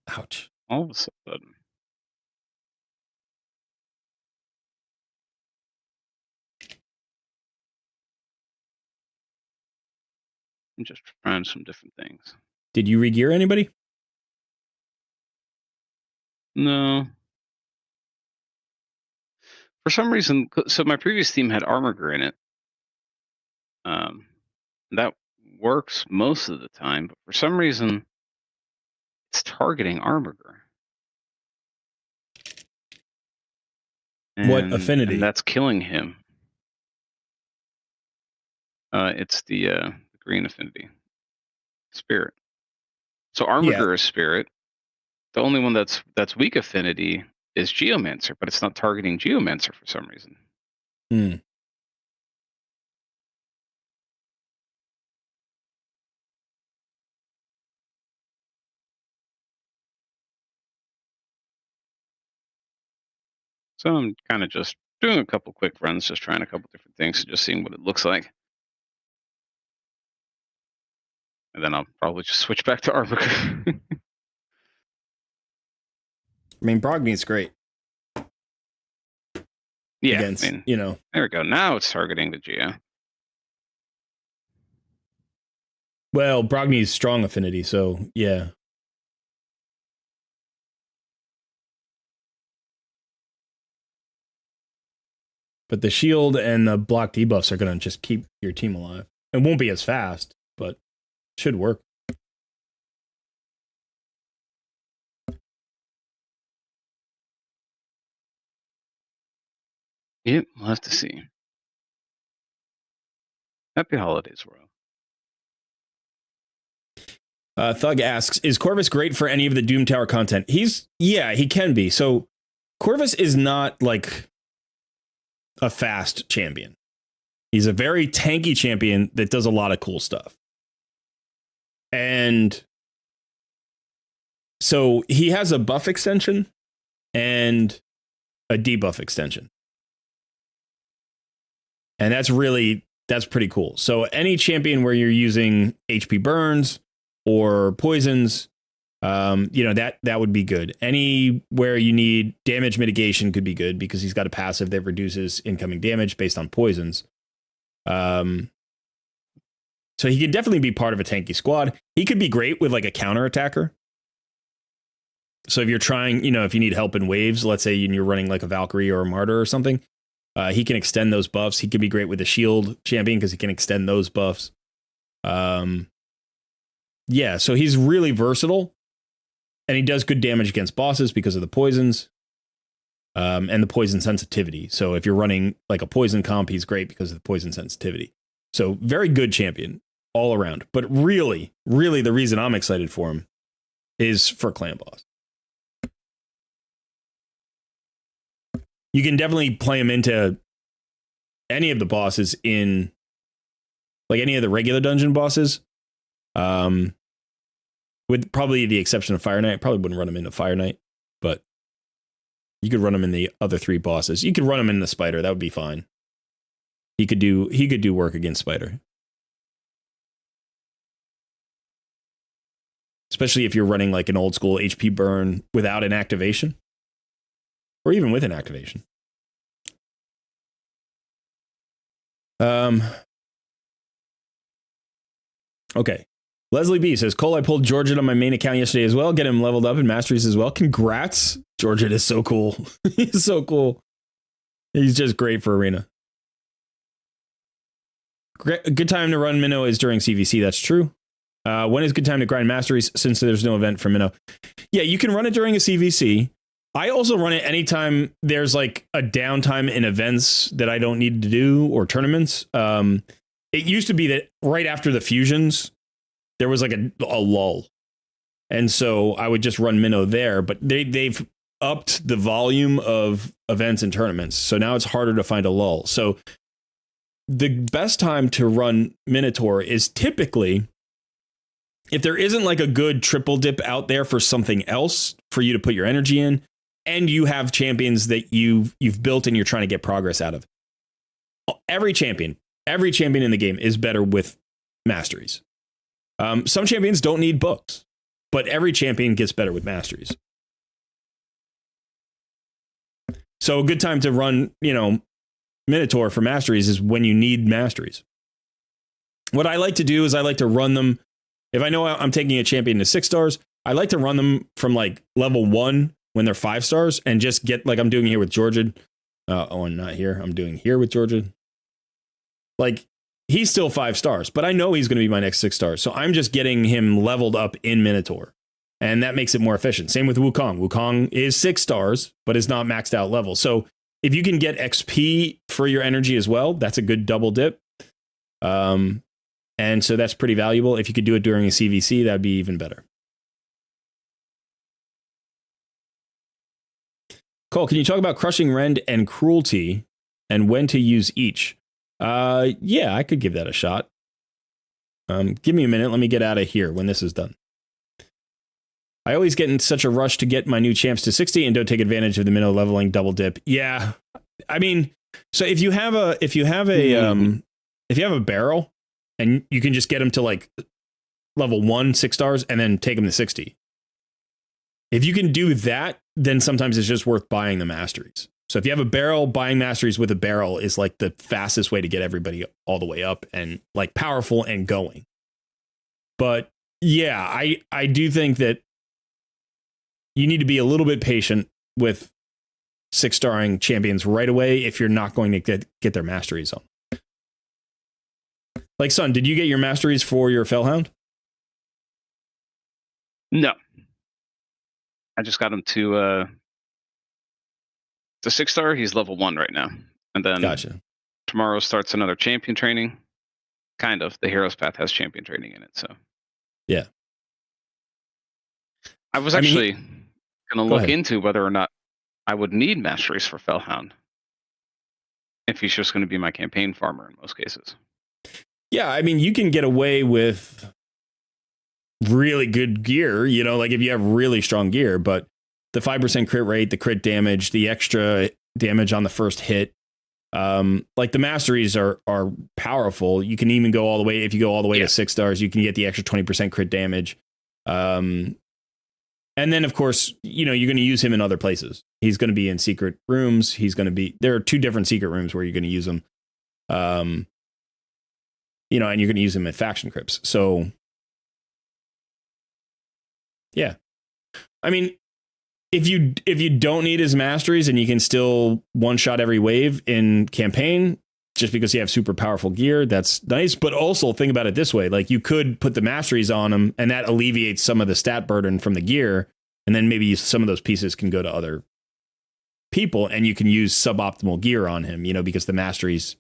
Ouch. All of a sudden. I'm just trying some different things. Did you regear anybody? No. For some reason, so my previous team had Armor in it. That works most of the time, but for some reason, it's targeting Armor. What affinity? And that's killing him. It's the green affinity. Spirit. So Armor is Spirit. The only one that's weak affinity is Geomancer, but it's not targeting Geomancer for some reason. Hmm. So I'm kind of just doing a couple quick runs, just trying a couple different things, just seeing what it looks like. And then I'll probably just switch back to Armor. I mean, Brogni's great. Yeah, against, I mean, you know. There we go. Now it's targeting the Geo. Well, Brogni's strong affinity, so yeah. But the shield and the block debuffs are going to just keep your team alive. It won't be as fast, but should work. Yep, we'll have to see. Happy holidays, world. Thug asks, is Corvus great for any of the Doom Tower content? Yeah, he can be. So Corvus is not like a fast champion. He's a very tanky champion that does a lot of cool stuff. And so he has a buff extension and a debuff extension. And that's pretty cool. So any champion where you're using HP burns or poisons, that would be good. Anywhere you need damage mitigation could be good because he's got a passive that reduces incoming damage based on poisons. So he could definitely be part of a tanky squad. He could be great with like a counter attacker. So if you're trying, if you need help in waves, let's say you're running like a Valkyrie or a Martyr or something, he can extend those buffs. He could be great with a shield champion because he can extend those buffs. Yeah, so he's really versatile. And he does good damage against bosses because of the poisons and the poison sensitivity. So if you're running like a poison comp, he's great because of the poison sensitivity. So very good champion all around. But really, really the reason I'm excited for him is for clan boss. You can definitely play him into any of the bosses in like any of the regular dungeon bosses. With probably the exception of Fire Knight. Probably wouldn't run him into Fire Knight, but you could run him in the other 3 bosses. You could run him in the Spider. That would be fine. He could do work against Spider. Especially if you're running like an old school HP burn without an activation. Or even with an activation. Okay. Leslie B says, Cole, I pulled Georgette on my main account yesterday as well. Get him leveled up in Masteries as well. Congrats. Georgette is so cool. He's so cool. He's just great for Arena. A good time to run Minnow is during CVC. That's true. When is a good time to grind Masteries since there's no event for Minnow? Yeah, you can run it during a CVC. I also run it anytime there's like a downtime in events that I don't need to do or tournaments. It used to be that right after the fusions, there was like a lull. And so I would just run Minnow there, but they've upped the volume of events and tournaments. So now it's harder to find a lull. So the best time to run Minotaur is typically if there isn't like a good triple dip out there for something else for you to put your energy in, and you have champions that you've built and you're trying to get progress out of. Every champion in the game is better with Masteries. Some champions don't need books, but every champion gets better with Masteries. So a good time to run, Minotaur for Masteries is when you need Masteries. What I like to do is I like to run them. If I know I'm taking a champion to 6 stars, I like to run them from like level 1 when they're 5 stars and just get like I'm doing here with Georgette. I'm not here. I'm doing here with Georgette. Like he's still 5 stars, but I know he's going to be my next 6 stars. So I'm just getting him leveled up in Minotaur. And that makes it more efficient. Same with Wukong. Wukong is 6 stars, but is not maxed out level. So if you can get XP for your energy as well, that's a good double dip. And so that's pretty valuable. If you could do it during a CVC, that'd be even better. Cole, can you talk about Crushing Rend and Cruelty and when to use each? Yeah, I could give that a shot. Give me a minute. Let me get out of here when this is done. I always get in such a rush to get my new champs to 60 and don't take advantage of the minnow leveling double dip. Yeah. I mean, so if you have a barrel and you can just get them to like level 1, 6 stars and then take them to 60. If you can do that, then sometimes it's just worth buying the Masteries. So if you have a barrel, buying Masteries with a barrel is like the fastest way to get everybody all the way up and like powerful and going. But yeah, I do think that you need to be a little bit patient with 6-starring champions right away if you're not going to get their Masteries on. Like, Sun, did you get your Masteries for your Fellhound? No. I just got him to 6-star. He's level 1 right now. And then Gotcha. Tomorrow starts another champion training. Kind of. The Hero's Path has champion training in it, so. Yeah. I was actually going to look into whether or not I would need Masteries for Fellhound. If he's just going to be my campaign farmer in most cases. Yeah, I mean, you can get away with really good gear, like if you have really strong gear, but the 5% crit rate, the crit damage, the extra damage on the first hit, like the Masteries are powerful. You can even go all the way, if you go all the way to 6 stars, you can get the extra 20% crit damage. And then, of course, you're going to use him in other places. He's going to be in secret rooms. There are 2 different secret rooms where you're going to use him. And you're going to use him at faction crypts. So, yeah. I mean, if you don't need his Masteries and you can still one-shot every wave in campaign, just because you have super powerful gear, that's nice. But also think about it this way. Like you could put the Masteries on him and that alleviates some of the stat burden from the gear. And then maybe some of those pieces can go to other people, and you can use suboptimal gear on him, you know, because the masteries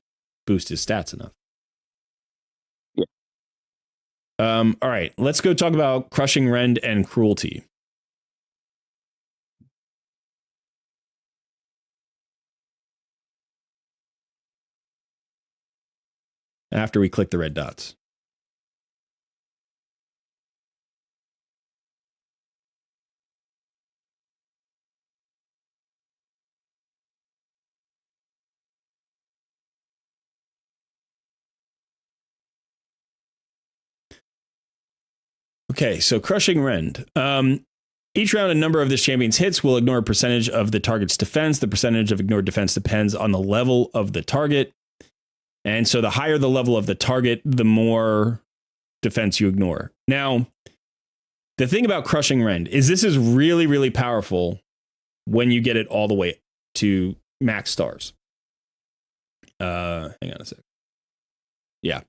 boost his stats enough. Yeah. All right, let's go talk about Crushing Rend and Cruelty. After we click the red dots. Okay, so Crushing Rend. Each round, a number of this champion's hits will ignore a percentage of the target's defense. The percentage of ignored defense depends on the level of the target. And so the higher the level of the target, the more defense you ignore. Now, the thing about Crushing Rend is this is really, really powerful when you get it all the way to max stars. Hang on a sec. Yeah.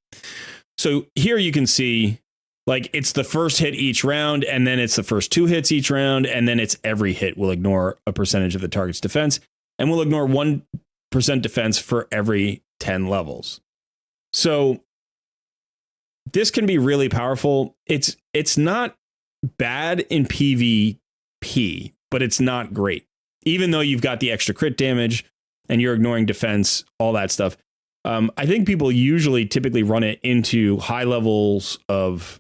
So here you can see, like, it's the first hit each round, and then it's the first 2 hits each round, and then it's every hit will ignore a percentage of the target's defense, and will ignore 1% defense for every 10 levels. So this can be really powerful. It's not bad in PvP, but it's not great. Even though you've got the extra crit damage and you're ignoring defense, all that stuff. I think people usually typically run it into high levels of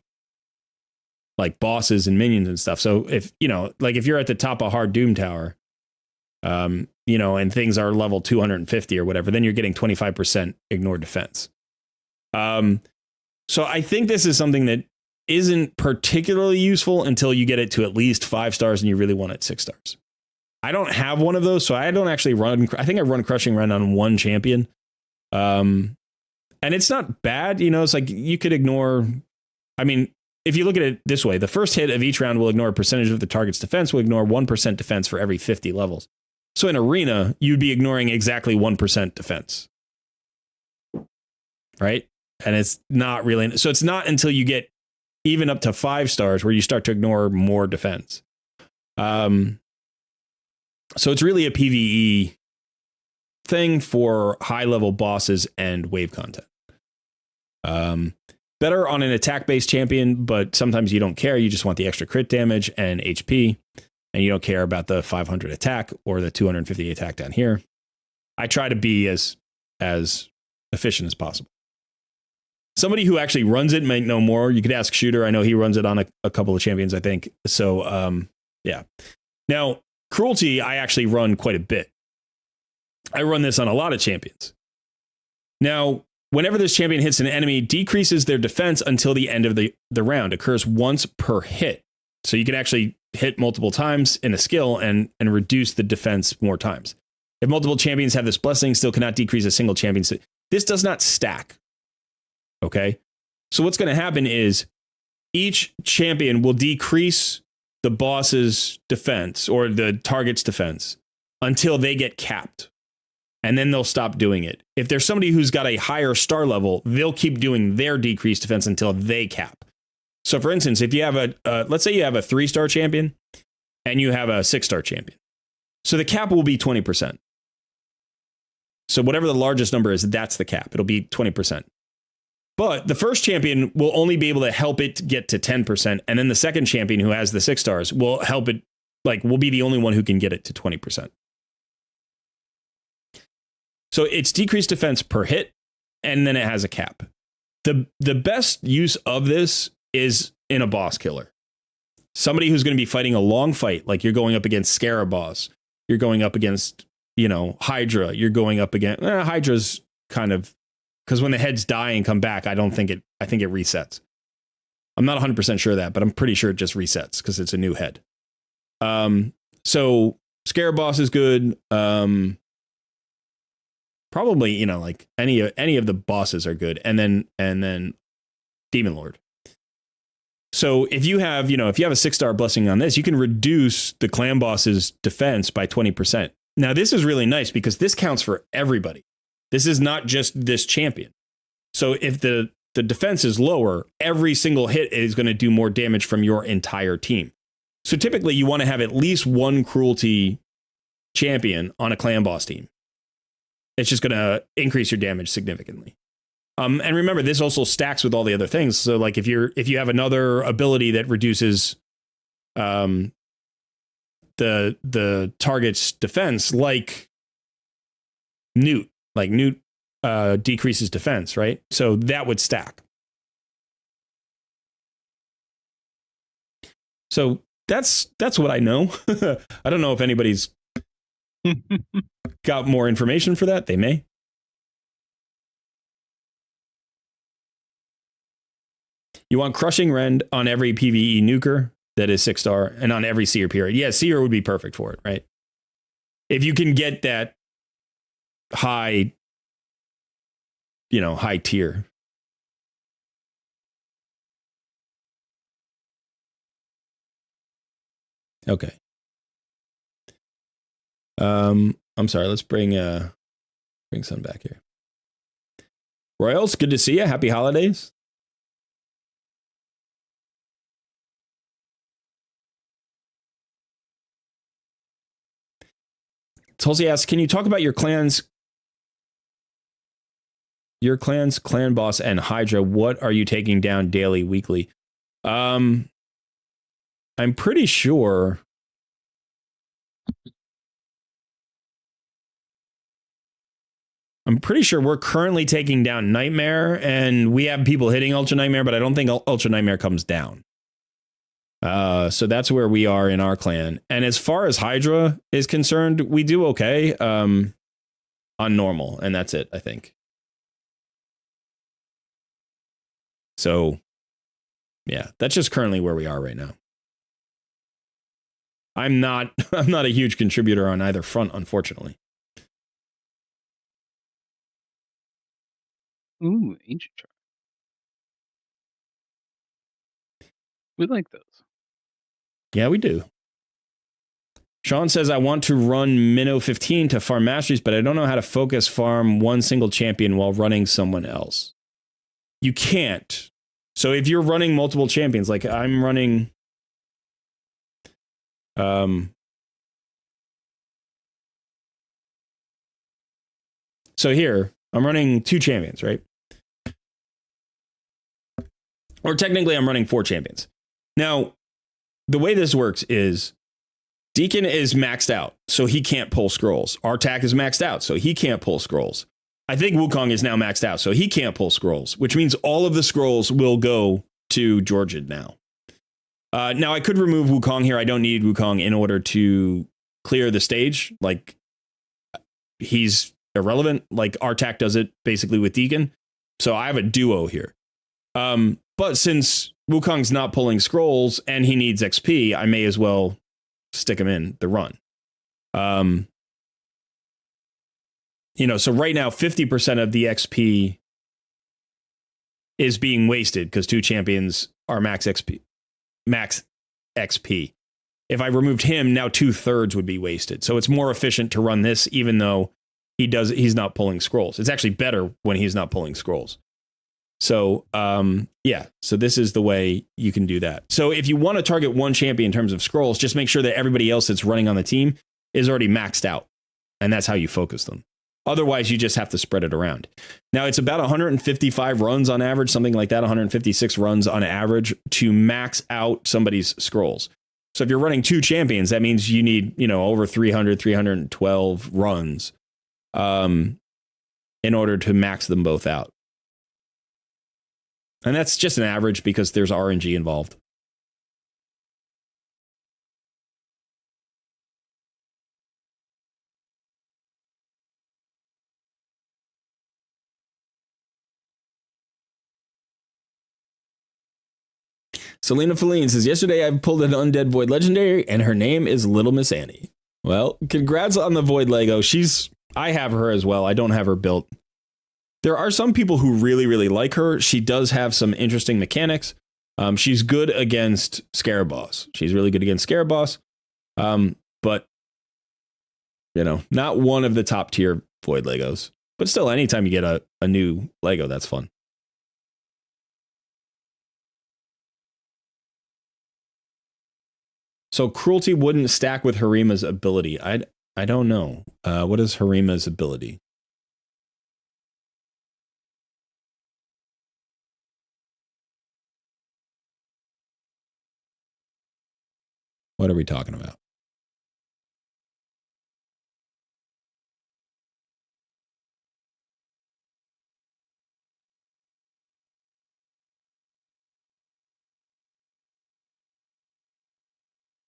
like bosses and minions and stuff. So if, you know, like if you're at the top of Hard Doom Tower, you know, and things are level 250 or whatever, then you're getting 25% ignore defense. So I think this is something that isn't particularly useful until you get it to at least 5 stars and you really want it 6 stars. I don't have one of those, so I don't actually run. I think I run Crushing Rend on one champion. And it's not bad, you know, it's like you could ignore. I mean, if you look at it this way, the first hit of each round will ignore a percentage of the target's defense, will ignore 1% defense for every 50 levels. So in Arena, you'd be ignoring exactly 1% defense. Right? And it's not really, so it's not until you get even up to 5 stars where you start to ignore more defense. So it's really a PvE thing for high level bosses and wave content. Better on an attack based champion, but sometimes you don't care. You just want the extra crit damage and HP, and you don't care about the 500 attack or the 250 attack down here. I try to be as efficient as possible. Somebody who actually runs it might know more. You could ask Shooter. I know he runs it on a couple of champions, I think. So, yeah. Now, Cruelty, I actually run quite a bit. I run this on a lot of champions. Now, whenever this champion hits an enemy, decreases their defense until the end of the round. Occurs once per hit. So you can actually hit multiple times in a skill and reduce the defense more times. If multiple champions have this blessing, still cannot decrease a single champion. This does not stack. Okay? So what's going to happen is each champion will decrease the boss's defense or the target's defense until they get capped. And then they'll stop doing it. If there's somebody who's got a higher star level, they'll keep doing their decreased defense until they cap. So for instance, if you have let's say you have a 3-star champion and you have a 6-star champion. So the cap will be 20%. So whatever the largest number is, that's the cap. It'll be 20%. But the first champion will only be able to help it get to 10%. And then the second champion who has the 6 stars will help it, like, will be the only one who can get it to 20%. So it's decreased defense per hit, and then it has a cap. The best use of this is in a boss killer. Somebody who's going to be fighting a long fight, like you're going up against Scarab boss, you're going up against, you know, Hydra, you're going up against Hydra's kind of, because when the heads die and come back, I think it resets. I'm not 100% sure of that, but I'm pretty sure it just resets because it's a new head. So Scarab boss is good. Probably, you know, like any of the bosses are good, and then Demon Lord. So if you have a 6-star blessing on this, you can reduce the clan boss's defense by 20%. Now this is really nice because this counts for everybody. This is not just this champion. So if the defense is lower, every single hit is going to do more damage from your entire team. So typically you want to have at least one cruelty champion on a clan boss team. It's just going to increase your damage significantly. And remember, this also stacks with all the other things. So like if you have another ability that reduces the target's defense, like Newt decreases defense, right? So that would stack. So that's what I know. I don't know if anybody's got more information for that. They may. You want Crushing Rend on every PvE nuker that is 6-star and on every Seer period. Yeah, Seer would be perfect for it, right? If you can get that high tier. Okay. I'm sorry. Let's bring Sun back here. Royals, good to see you. Happy holidays. Tulsi asks, can you talk about your clan's clan boss and Hydra? What are you taking down daily, weekly? I'm pretty sure. We're currently taking down Nightmare, and we have people hitting Ultra Nightmare, but I don't think Ultra Nightmare comes down. So that's where we are in our clan. And as far as Hydra is concerned, we do okay on normal, and that's it, I think. So, yeah, that's just currently where we are right now. I'm not a huge contributor on either front, unfortunately. Ooh, ancient chart. We like those. Yeah, we do. Sean says, I want to run Minnow 15 to farm masteries, but I don't know how to focus farm one single champion while running someone else. You can't. So if you're running multiple champions, like I'm running... So here, I'm running 2 champions, right? Or technically, I'm running 4 champions. Now, the way this works is Deacon is maxed out, so he can't pull scrolls. Artak is maxed out, so he can't pull scrolls. I think Wukong is now maxed out, so he can't pull scrolls, which means all of the scrolls will go to Georgid now. Now, I could remove Wukong here. I don't need Wukong in order to clear the stage. Like, he's irrelevant. Like, Artak does it basically with Deacon. So I have a duo here. But since Wukong's not pulling scrolls and he needs XP, I may as well stick him in the run. So right now, 50% of the XP is being wasted because 2 champions are max XP. If I removed him, now 2/3 would be wasted. So it's more efficient to run this, even though he's not pulling scrolls. It's actually better when he's not pulling scrolls. So, yeah, so this is the way you can do that. So if you want to target one champion in terms of scrolls, just make sure that everybody else that's running on the team is already maxed out. And that's how you focus them. Otherwise, you just have to spread it around. Now, it's about 155 runs on average, something like that, 156 runs on average to max out somebody's scrolls. So if you're running 2 champions, that means you need, over 312 runs in order to max them both out. And that's just an average because there's RNG involved. Selena Feline says, yesterday I pulled an Undead Void Legendary and her name is Little Miss Annie. Well, congrats on the Void Lego. I have her as well. I don't have her built. There are some people who really, really like her. She does have some interesting mechanics. She's good against Scarab Boss. She's really good against Scarab Boss. But, not one of the top tier Void Legos. But still, anytime you get a new Lego, that's fun. So cruelty wouldn't stack with Harima's ability. I don't know. What is Harima's ability? What are we talking about?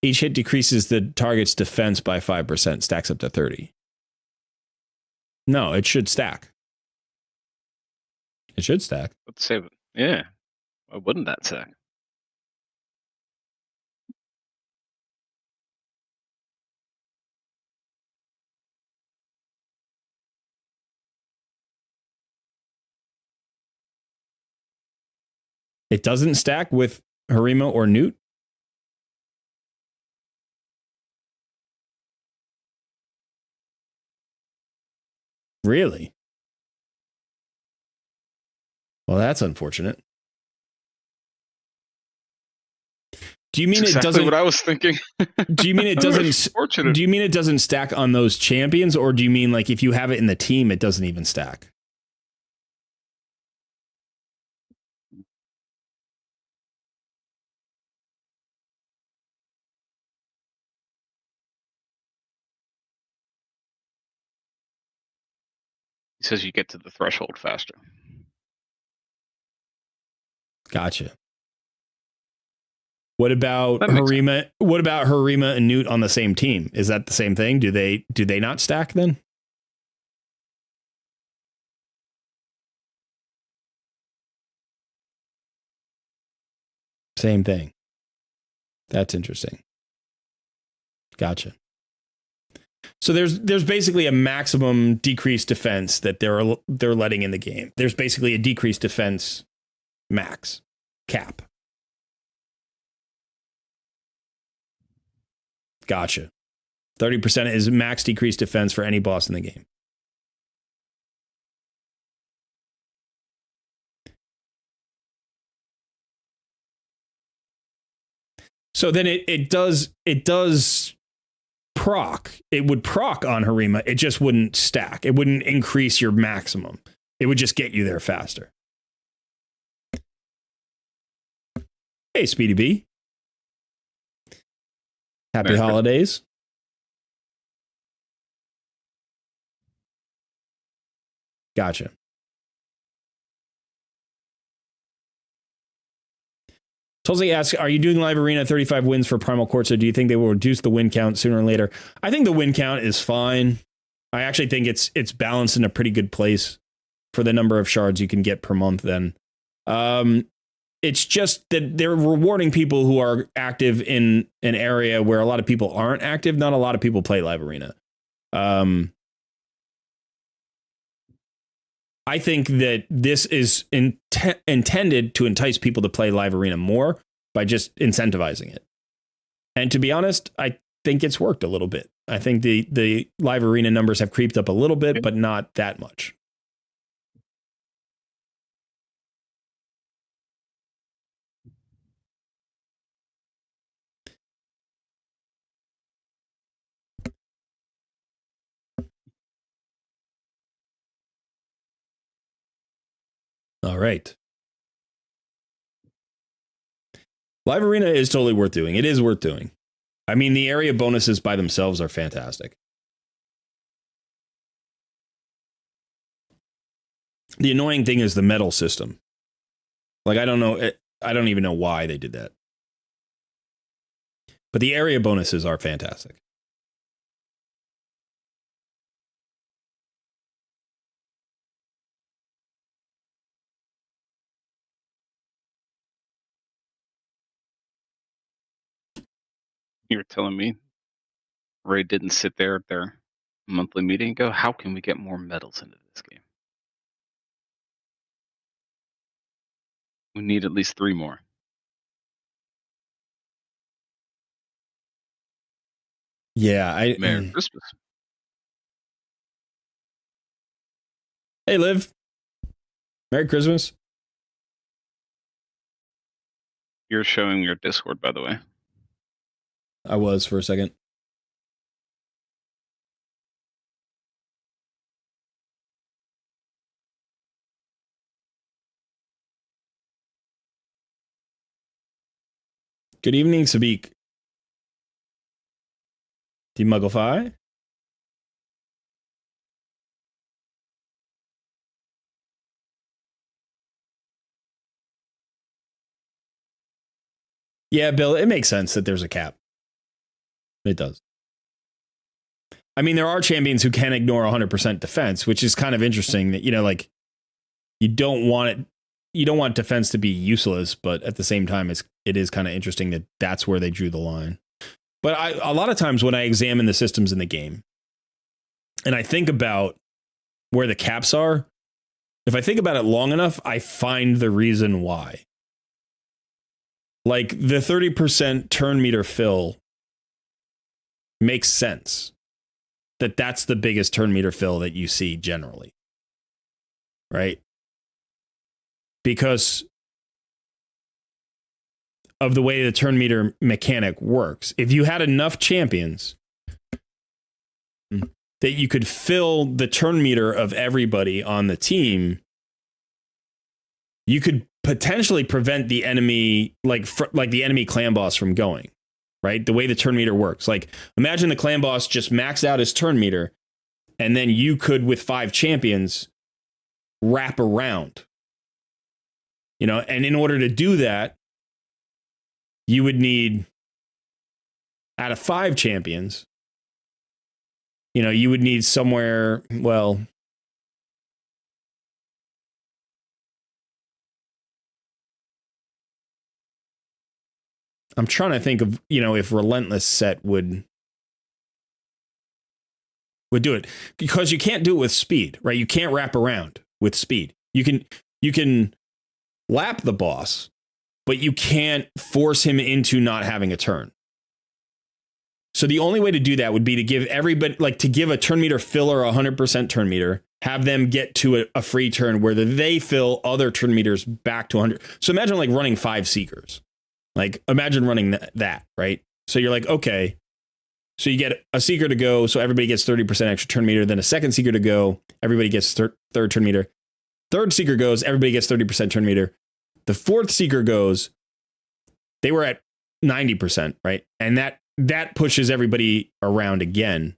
Each hit decreases the target's defense by 5%, stacks up to 30. No, it should stack. It should stack. Let's save it. Yeah. Why wouldn't that stack? It doesn't stack with Harima or Newt? Really? Well, that's unfortunate. Do you mean That's it exactly doesn't? What I was thinking. Do you mean it doesn't? Fortunate. Do you mean it doesn't stack on those champions, or do you mean like if you have it in the team, it doesn't even stack? He says you get to the threshold faster. Gotcha. What about That makes Harima? What about Harima and Newt on the same team? Is that the same thing? Do they not stack then? Same thing. That's interesting. Gotcha. So there's basically a maximum decreased defense that they're letting in the game. There's basically a decreased defense max cap. Gotcha. 30% is max decreased defense for any boss in the game. So then it does proc. It would proc on Harima. It just wouldn't stack. It wouldn't increase your maximum. It would just get you there faster. Hey, Speedy B. Happy holidays. Gotcha. Tulsi asks, are you doing live arena 35 wins for Primal Courts, or do you think they will reduce the win count sooner or later? I think the win count is fine. I actually think it's balanced in a pretty good place for the number of shards you can get per month then. It's just that they're rewarding people who are active in an area where a lot of people aren't active. Not a lot of people play live arena. I think that this is intended to entice people to play live arena more by just incentivizing it. And to be honest, I think it's worked a little bit. I think the live arena numbers have creeped up a little bit, but not that much. All right. Live arena is totally worth doing. It is worth doing. I mean, the area bonuses by themselves are fantastic. The annoying thing is the medal system. Like, I don't know. I don't even know why they did that. But the area bonuses are fantastic. You were telling me Ray didn't sit there at their monthly meeting and go, how can we get more medals into this game? We need at least 3 more. Yeah, Merry Christmas. Hey, Liv. Merry Christmas. You're showing your Discord, by the way. I was for a second. Good evening, Sabik. Demugglify. Yeah, Bill, it makes sense that there's a cap. It does. I mean, there are champions who can ignore 100% defense, which is kind of interesting that, you know, like, you don't want defense to be useless, but at the same time, it is kind of interesting that that's where they drew the line. But a lot of times when I examine the systems in the game and I think about where the caps are, if I think about it long enough, I find the reason why. Like the 30% turn meter fill makes sense. That's the biggest turn meter fill that you see generally. Right? Because of the way the turn meter mechanic works. If you had enough champions that you could fill the turn meter of everybody on the team, you could potentially prevent the enemy, like the enemy clan boss from going, right? The way the turn meter works. Like, imagine the clan boss just maxed out his turn meter, and then you could, with 5 champions, wrap around. You know, and in order to do that, you would need, out of 5 champions, you know, you would need somewhere, well, I'm trying to think of, you know, if Relentless set would do it, because you can't do it with speed, right? You can't wrap around with speed. You can lap the boss, but you can't force him into not having a turn. So the only way to do that would be to give everybody, like, to give a turn meter filler 100% turn meter, have them get to a free turn where they fill other turn meters back to 100. So imagine like running 5 Seekers. Like, imagine running that, right? So you're like, okay, so you get a Seeker to go, so everybody gets 30% extra turn meter, then a second Seeker to go, everybody gets third turn meter. Third Seeker goes, everybody gets 30% turn meter. The fourth Seeker goes, they were at 90%, right? And that pushes everybody around again.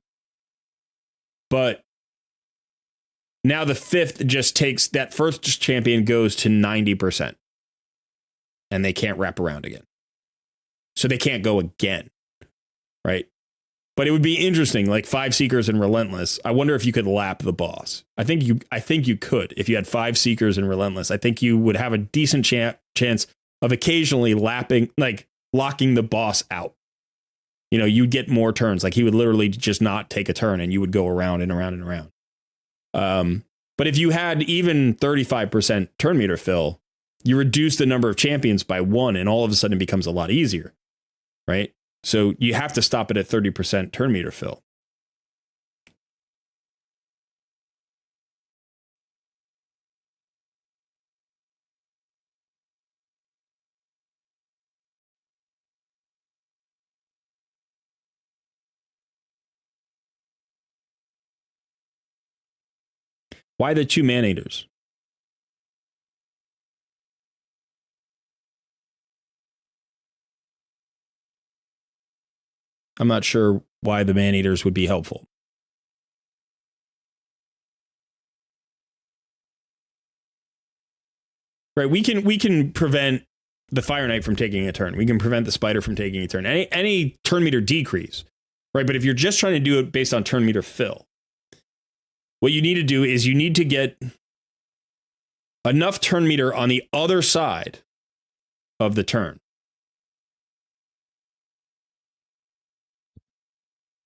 But now the fifth just takes, that first champion goes to 90%. And they can't wrap around again. So they can't go again, right? But it would be interesting, like 5 Seekers and Relentless. I wonder if you could lap the boss. I think you could. If you had 5 Seekers and Relentless, I think you would have a decent chance of occasionally lapping, like locking the boss out. You know, you'd get more turns. Like, he would literally just not take a turn and you would go around and around and around. But if you had even 35% turn meter fill, you reduce the number of champions by 1 and all of a sudden it becomes a lot easier, right? So you have to stop it at 30% turn meter fill. Why the 2 man-eaters? I'm not sure why the man-eaters would be helpful. Right, we can prevent the Fire Knight from taking a turn. We can prevent the Spider from taking a turn. Any turn meter decrease, right? But if you're just trying to do it based on turn meter fill, what you need to do is you need to get enough turn meter on the other side of the turn.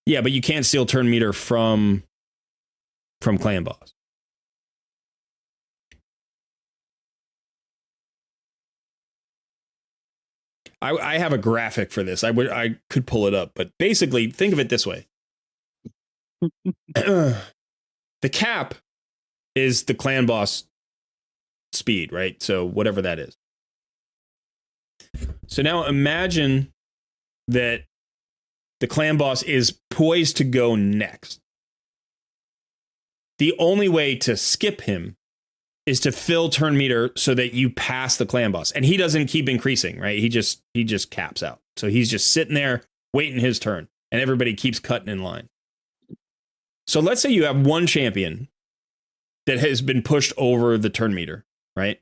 Yeah, but you can't steal turn meter from clan boss. I have a graphic for this. I could pull it up, but basically think of it this way. The cap is the clan boss speed, right? So whatever that is. So now imagine that the clan boss is poised to go next. The only way to skip him is to fill turn meter so that you pass the clan boss. And he doesn't keep increasing, right? He just caps out. So he's just sitting there waiting his turn, and everybody keeps cutting in line. So let's say you have one champion that has been pushed over the turn meter, right?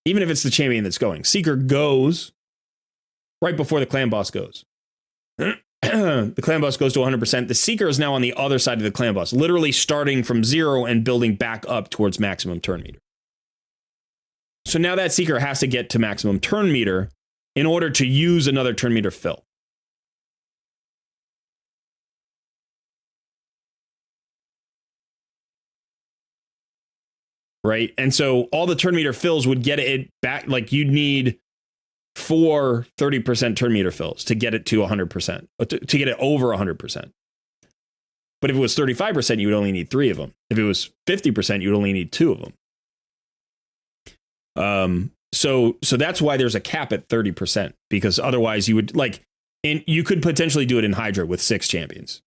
Even if it's the champion that's going. Seeker goes right before the clan boss goes. The clan boss goes to 100%. The Seeker is now on the other side of the clan boss, literally starting from 0 and building back up towards maximum turn meter. So now that Seeker has to get to maximum turn meter in order to use another turn meter fill. Right? And so all the turn meter fills would get it back. Like you'd need 4 30% turn meter fills to get it to 100%, to get it over 100%. But if it was 35%, you would only need 3 of them. If it was 50%, you would only need 2 of them. So that's why there's a cap at 30%, because otherwise you would you could potentially do it in Hydra with 6 champions.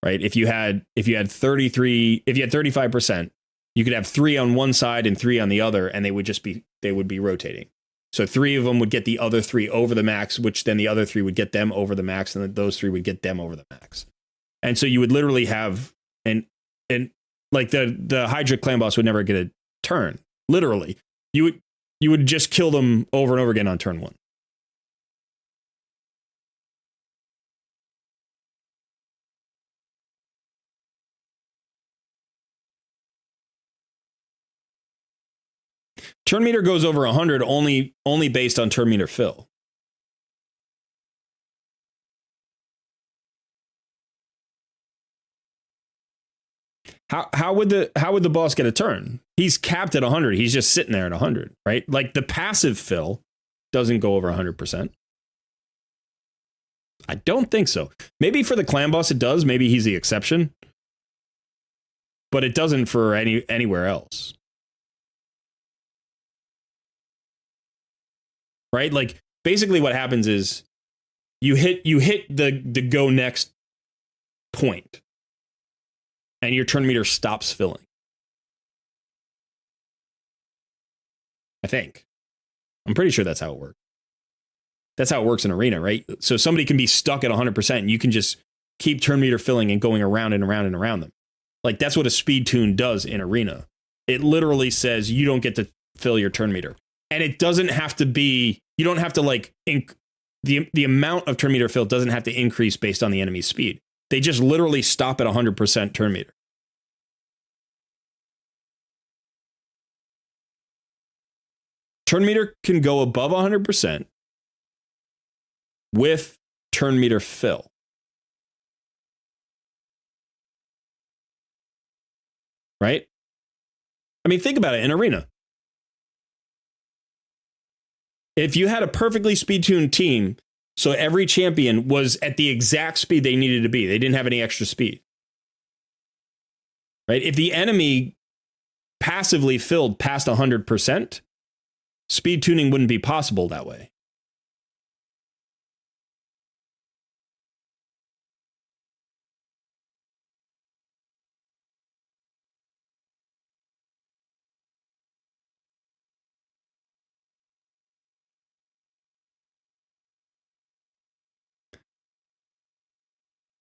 Right? If you had 35%, you could have 3 on one side and 3 on the other, and they would be rotating. So 3 of them would get the other 3 over the max, which then the other 3 would get them over the max, and then those 3 would get them over the max. And so you would literally have and like the Hydra clan boss would never get a turn. Literally, you would just kill them over and over again on turn 1. Turn meter goes over 100 only based on turn meter fill. How would the boss get a turn? He's capped at 100. He's just sitting there at 100, right? Like the passive fill doesn't go over 100%. I don't think so. Maybe for the clan boss it does. Maybe he's the exception. But it doesn't for anywhere else. Right? Like basically what happens is you hit the go next point and your turn meter stops filling. I think. I'm pretty sure that's how it works. That's how it works in Arena, right? So somebody can be stuck at 100% and you can just keep turn meter filling and going around and around and around them. Like that's what a speed tune does in Arena. It literally says you don't get to fill your turn meter. And it doesn't have to be, you don't have to the amount of turn meter fill doesn't have to increase based on the enemy's speed. They just literally stop at 100% turn meter. Turn meter can go above 100% with turn meter fill. Right? I mean, think about it in Arena. If you had a perfectly speed-tuned team, so every champion was at the exact speed they needed to be, they didn't have any extra speed. Right? If the enemy passively filled past 100%, speed tuning wouldn't be possible that way.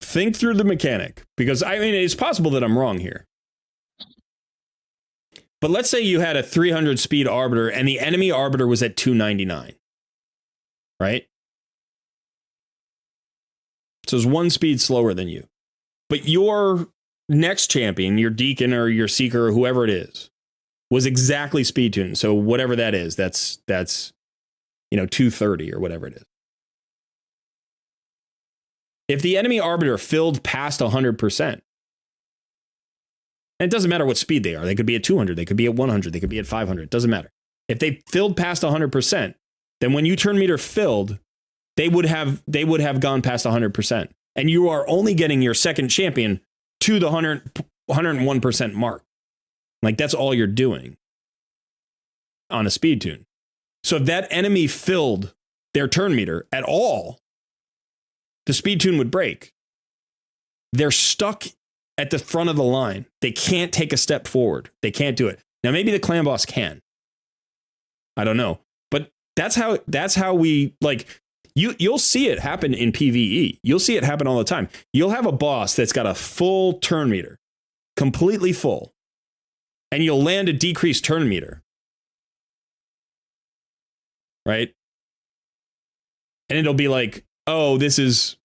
Think through the mechanic, because I mean, it's possible that I'm wrong here. But let's say you had a 300 speed arbiter and the enemy arbiter was at 299, right? So it's 1 speed slower than you. But your next champion, your deacon or your seeker or whoever it is, was exactly speed tuned. So whatever that is, that's 230 or whatever it is. If the enemy arbiter filled past 100%, and it doesn't matter what speed they are, they could be at 200, they could be at 100, they could be at 500, it doesn't matter. If they filled past 100%, then when you turn meter filled, they would have gone past 100%. And you are only getting your second champion to the 101% mark. Like that's all you're doing on a speed tune. So if that enemy filled their turn meter at all, the speed tune would break. They're stuck at the front of the line. They can't take a step forward. They can't do it. Now, maybe the clan boss can. I don't know. But that's how we, like, you'll see it happen in PvE. You'll see it happen all the time. You'll have a boss that's got a full turn meter, completely full, and you'll land a decreased turn meter. Right? And it'll be like, oh, this is,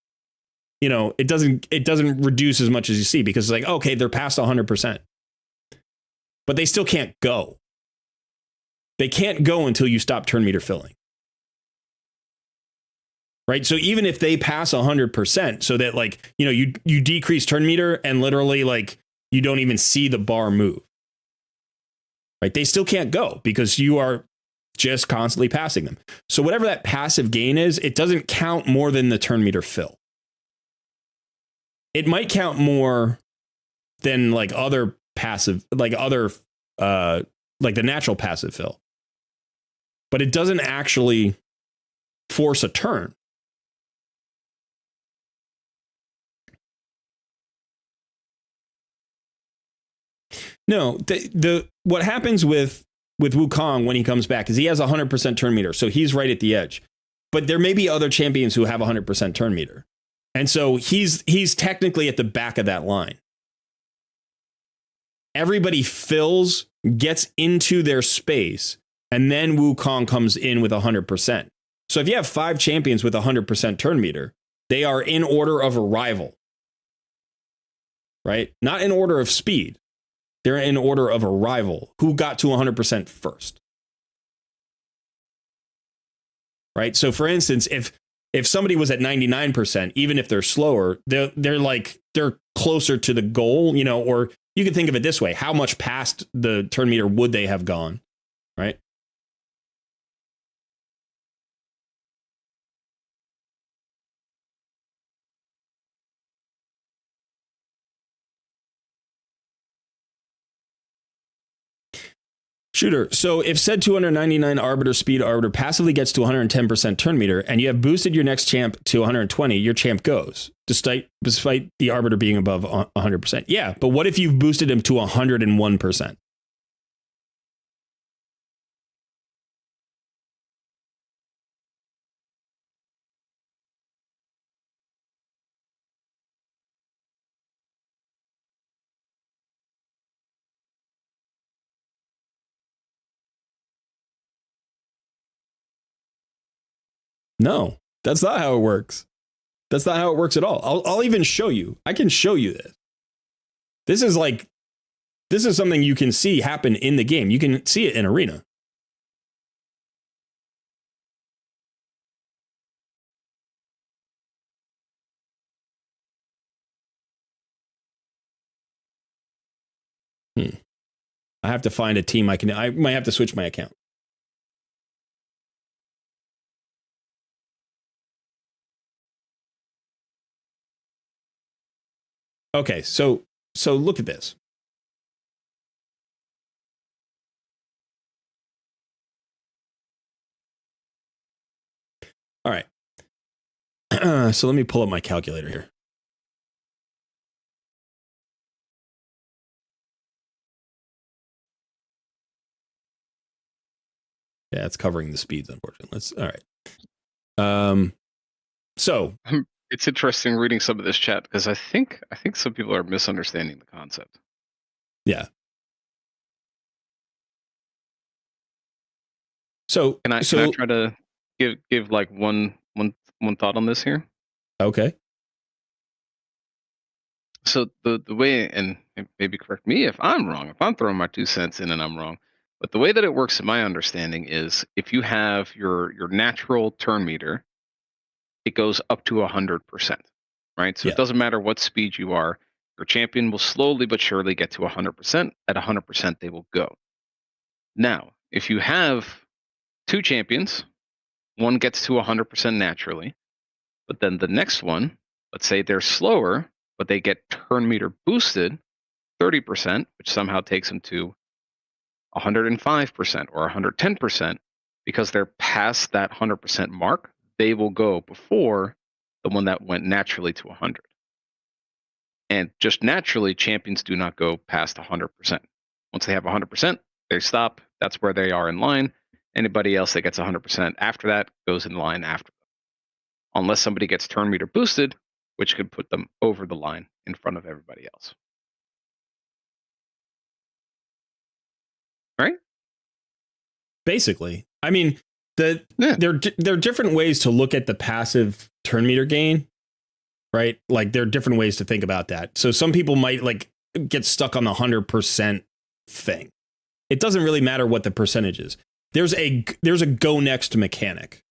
you know, it doesn't reduce as much as you see, because it's like, okay, they're past 100%. But they still can't go. They can't go until you stop turn meter filling. Right? So even if they pass 100%, so that, like, you know, you decrease turn meter and literally, like, you don't even see the bar move. Right? They still can't go because you are just constantly passing them. So whatever that passive gain is, it doesn't count more than the turn meter fill. It might count more than like other passive, like other, like the natural passive fill. But it doesn't actually force a turn. No, the what happens with Wukong when he comes back is he has 100% turn meter, so he's right at the edge. But there may be other champions who have 100% turn meter, and so he's technically at the back of that line. Everybody fills, gets into their space, and then Wukong comes in with 100%. So if you have 5 champions with 100% turn meter, they are in order of arrival, right? Not in order of speed. They're in order of arrival. Who got to 100% first? Right? So for instance, if somebody was at 99%, even if they're slower, they're closer to the goal, you know, or you can think of it this way. How much past the turn meter would they have gone? Right? Shooter, so if said 299 Arbiter Speed Arbiter passively gets to 110% turn meter, and you have boosted your next champ to 120, your champ goes, despite the Arbiter being above 100%. Yeah, but what if you've boosted him to 101%? No, that's not how it works. That's not how it works at all. I'll even show you. I can show you this. This is something you can see happen in the game. You can see it in Arena. I have to find a team I might have to switch my account. Okay, so look at this. All right. So let me pull up my calculator here. Yeah, it's covering the speeds, unfortunately. All right. So it's interesting reading some of this chat because I think some people are misunderstanding the concept. Yeah. So can I try to give like one thought on this here? Okay. So the way, and maybe correct me if I'm wrong, if I'm throwing my 2 cents in and I'm wrong, but the way that it works in my understanding is if you have your natural turn meter, it goes up to 100%, right? So it doesn't matter what speed you are, your champion will slowly but surely get to 100%. At 100%, they will go. Now, if you have 2 champions, one gets to 100% naturally, but then the next one, let's say they're slower, but they get turn meter boosted 30%, which somehow takes them to 105% or 110%, because they're past that 100% mark, they will go before the one that went naturally to 100. And just naturally, champions do not go past 100%. Once they have 100%, they stop. That's where they are in line. Anybody else that gets 100% after that goes in line after them. Unless somebody gets turn meter boosted, which could put them over the line in front of everybody else. Right? Basically. I mean, there are different ways to look at the passive turn meter gain, right? Like there are different ways to think about that. So some people might like get stuck on the 100% thing. It doesn't really matter what the percentage is. There's a go next mechanic.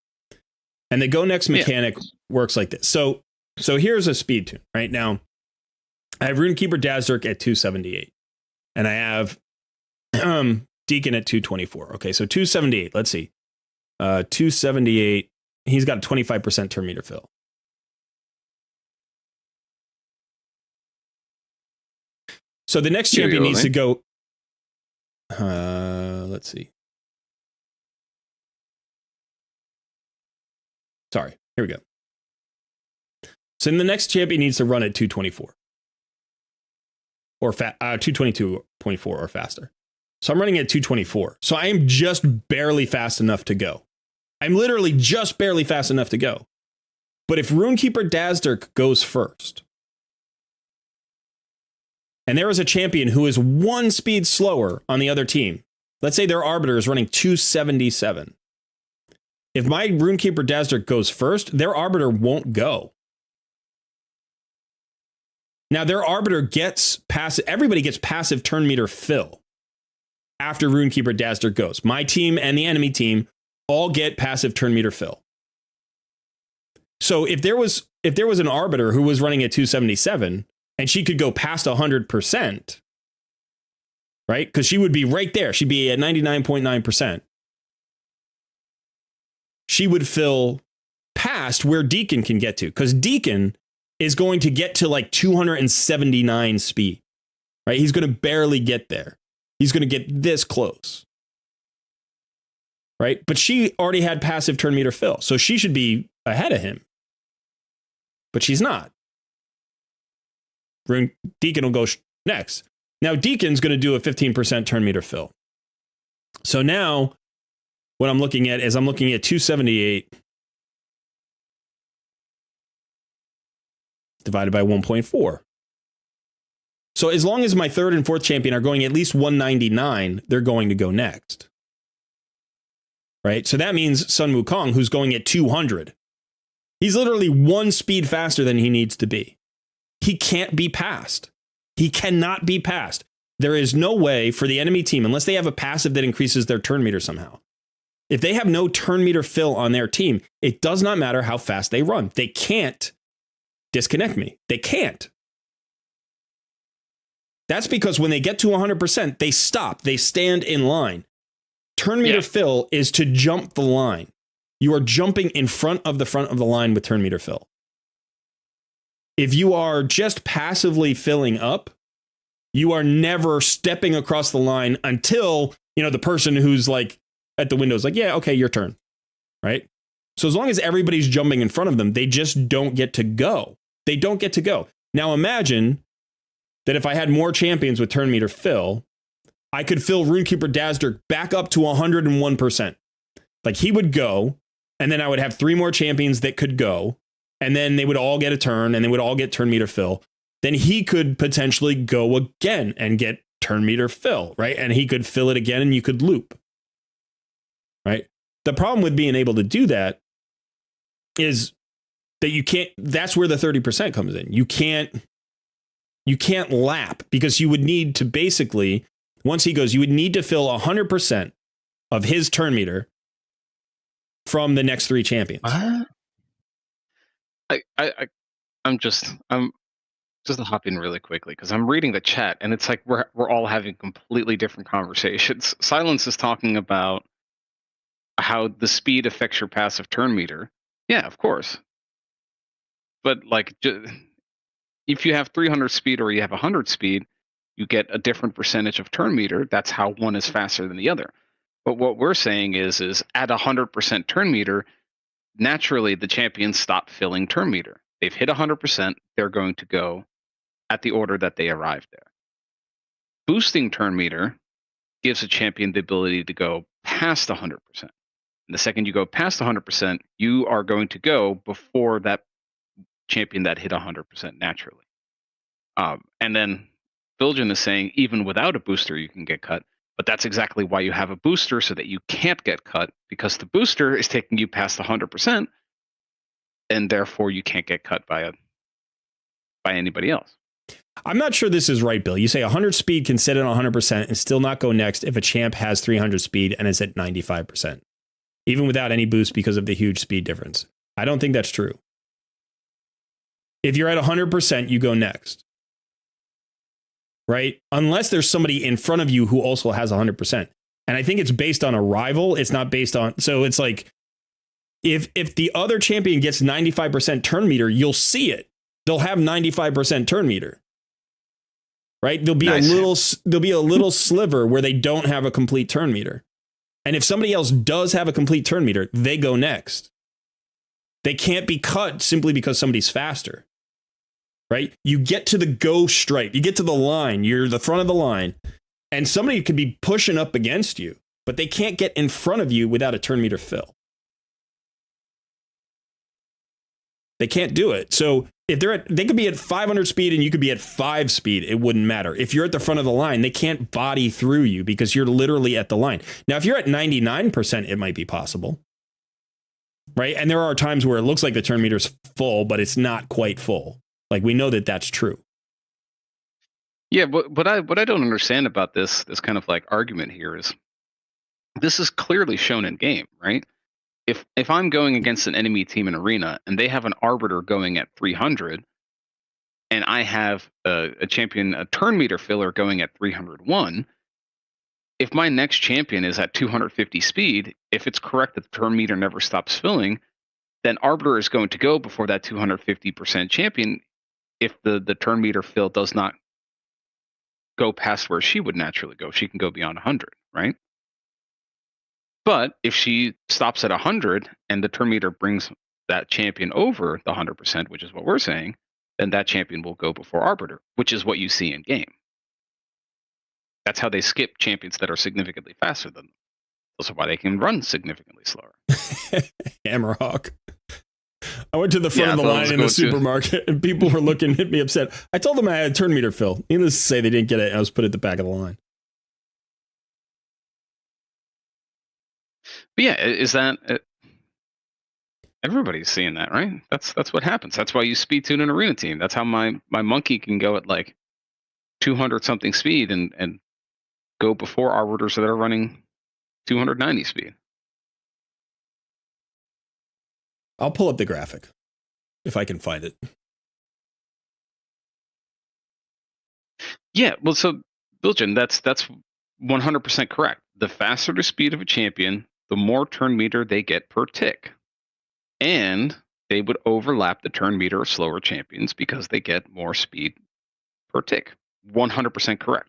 And the go next mechanic works like this. So here's a speed tune right now. I have Runekeeper Dazzurk at 278 and I have Deacon at 224. Okay, so 278. Let's see. 278. He's got a 25% turn meter fill. So the next champion needs to go. Let's see. Sorry. Here we go. So the next champion needs to run at 224 or 222.4 or faster. So I'm running at 224. So I am just barely fast enough to go. I'm literally just barely fast enough to go. But if Runekeeper Dazzurk goes first, and there is a champion who is one speed slower on the other team, let's say their Arbiter is running 277. If my Runekeeper Dazzurk goes first, their Arbiter won't go. Now their Arbiter gets passive, everybody gets passive turn meter fill after Runekeeper Dazzurk goes. My team and the enemy team all get passive turn meter fill. So if there was an Arbiter who was running at 277 and she could go past 100%, right? Because she would be right there. She'd be at 99.9%. She would fill past where Deacon can get to, because Deacon is going to get to like 279 speed, right? He's going to barely get there. He's going to get this close, right? But she already had passive turn meter fill, so she should be ahead of him. But she's not. Deacon will go next. Now Deacon's going to do a 15% turn meter fill. So now what I'm looking at is I'm looking at 278 divided by 1.4. So as long as my third and fourth champion are going at least 199, they're going to go next. Right? So that means Sun Wukong, who's going at 200. He's literally one speed faster than he needs to be. He can't be passed. He cannot be passed. There is no way for the enemy team, unless they have a passive that increases their turn meter somehow. If they have no turn meter fill on their team, it does not matter how fast they run. They can't disconnect me. They can't. That's because when they get to 100%, they stop. They stand in line. Turn meter fill is to jump the line. You are jumping in front of the line with turn meter fill. If you are just passively filling up, you are never stepping across the line until, the person who's like at the window is like, yeah, okay, your turn. Right? So as long as everybody's jumping in front of them, they just don't get to go. They don't get to go. Now imagine that if I had more champions with turn meter fill, I could fill Runekeeper Dazzurk back up to 101%. Like he would go, and then I would have 3 more champions that could go, and then they would all get a turn, and they would all get turn meter fill. Then he could potentially go again and get turn meter fill, right? And he could fill it again, and you could loop, right? The problem with being able to do that is that you can't, that's where the 30% comes in. You can't lap, because you would need to basically, once he goes, you would need to fill 100% of his turn meter from the next 3 champions. I'm just hopping really quickly because I'm reading the chat and it's like we're all having completely different conversations. Silence is talking about how the speed affects your passive turn meter. Yeah, of course. But like, if you have 300 speed or you have 100 speed, you get a different percentage of turn meter. That's how one is faster than the other. But what we're saying is at 100% turn meter, naturally the champions stop filling turn meter. They've hit 100%, they're going to go at the order that they arrived there. Boosting turn meter gives a champion the ability to go past 100%. And the second you go past 100%, you are going to go before that champion that hit 100% naturally. And then Bilgen is saying even without a booster, you can get cut. But that's exactly why you have a booster, so that you can't get cut, because the booster is taking you past 100%, and therefore you can't get cut by anybody else. I'm not sure this is right, Bill. You say 100 speed can sit at 100% and still not go next if a champ has 300 speed and is at 95%, even without any boost because of the huge speed difference. I don't think that's true. If you're at 100%, you go next. Right? Unless there's somebody in front of you who also has 100%. And I think it's based on arrival. It's not based on. So it's like if the other champion gets 95% turn meter, you'll see it. They'll have 95% turn meter. Right? There'll be a little sliver where they don't have a complete turn meter. And if somebody else does have a complete turn meter, they go next. They can't be cut simply because somebody's faster. Right? You get to the go stripe. You get to the line. You're the front of the line. And somebody could be pushing up against you, but they can't get in front of you without a turn meter fill. They can't do it. So if they could be at 500 speed and you could be at 5 speed, it wouldn't matter. If you're at the front of the line, they can't body through you because you're literally at the line. Now, if you're at 99%, it might be possible. Right? And there are times where it looks like the turn meter's full, but it's not quite full. Like, we know that that's true. Yeah, but what I don't understand about this kind of like argument here is this is clearly shown in game, right? If I'm going against an enemy team in arena and they have an arbiter going at 300, and I have a champion, a turn meter filler going at 301, if my next champion is at 250 speed, if it's correct that the turn meter never stops filling, then arbiter is going to go before that 250% champion. If the turn meter fill does not go past where she would naturally go, she can go beyond 100, right? But if she stops at 100 and the turn meter brings that champion over the 100%, which is what we're saying, then that champion will go before arbiter, which is what you see in game. That's how they skip champions that are significantly faster than them. Also why they can run significantly slower. Hammerhawk. I went to the front of the line in the supermarket and people were looking at me upset. I told them I had a turn meter fill. Needless to say, they didn't get it. I was put at the back of the line. But yeah, is that everybody's seeing that, right? That's what happens. That's why you speed tune an arena team. That's how my monkey can go at like 200 something speed and go before arbiters that are running 290 speed. I'll pull up the graphic if I can find it. Yeah, well, so Bilgen, that's 100% correct. The faster the speed of a champion, the more turn meter they get per tick. And they would overlap the turn meter of slower champions because they get more speed per tick. 100% correct.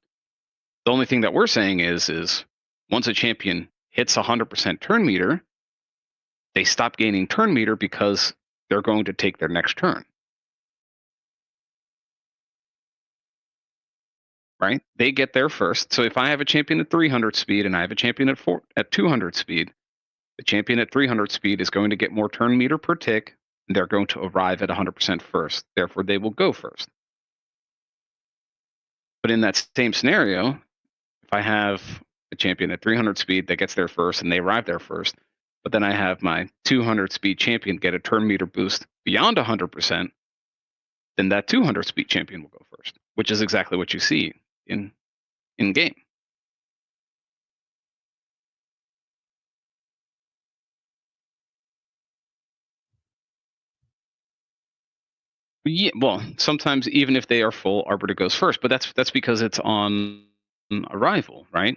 The only thing that we're saying is once a champion hits 100% turn meter, they stop gaining turn meter because they're going to take their next turn. Right? They get there first. So if I have a champion at 300 speed and I have a champion at 200 speed, the champion at 300 speed is going to get more turn meter per tick, and they're going to arrive at 100% first. Therefore, they will go first. But in that same scenario, if I have a champion at 300 speed that gets there first and they arrive there first, but then I have my 200 speed champion get a turn meter boost beyond 100%, then that 200 speed champion will go first, which is exactly what you see in game. Yeah, well, sometimes even if they are full, arbiter goes first, but that's because it's on arrival, right?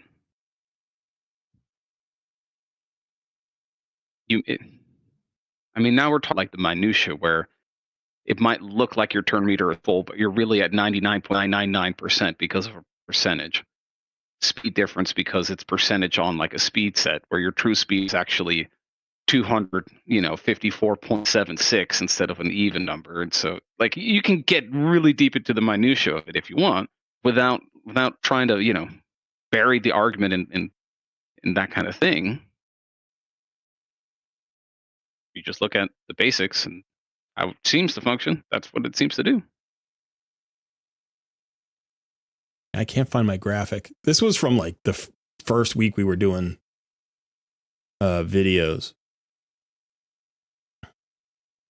I mean, now we're talking like the minutia where it might look like your turn meter is full, but you're really at 99.999% because of a percentage. Speed difference because it's percentage on like a speed set where your true speed is actually 200, 54.76 instead of an even number. And so like you can get really deep into the minutia of it if you want without trying to, bury the argument in that kind of thing. You just look at the basics and how it seems to function. That's what it seems to do. I can't find my graphic. This was from like the first week we were doing videos.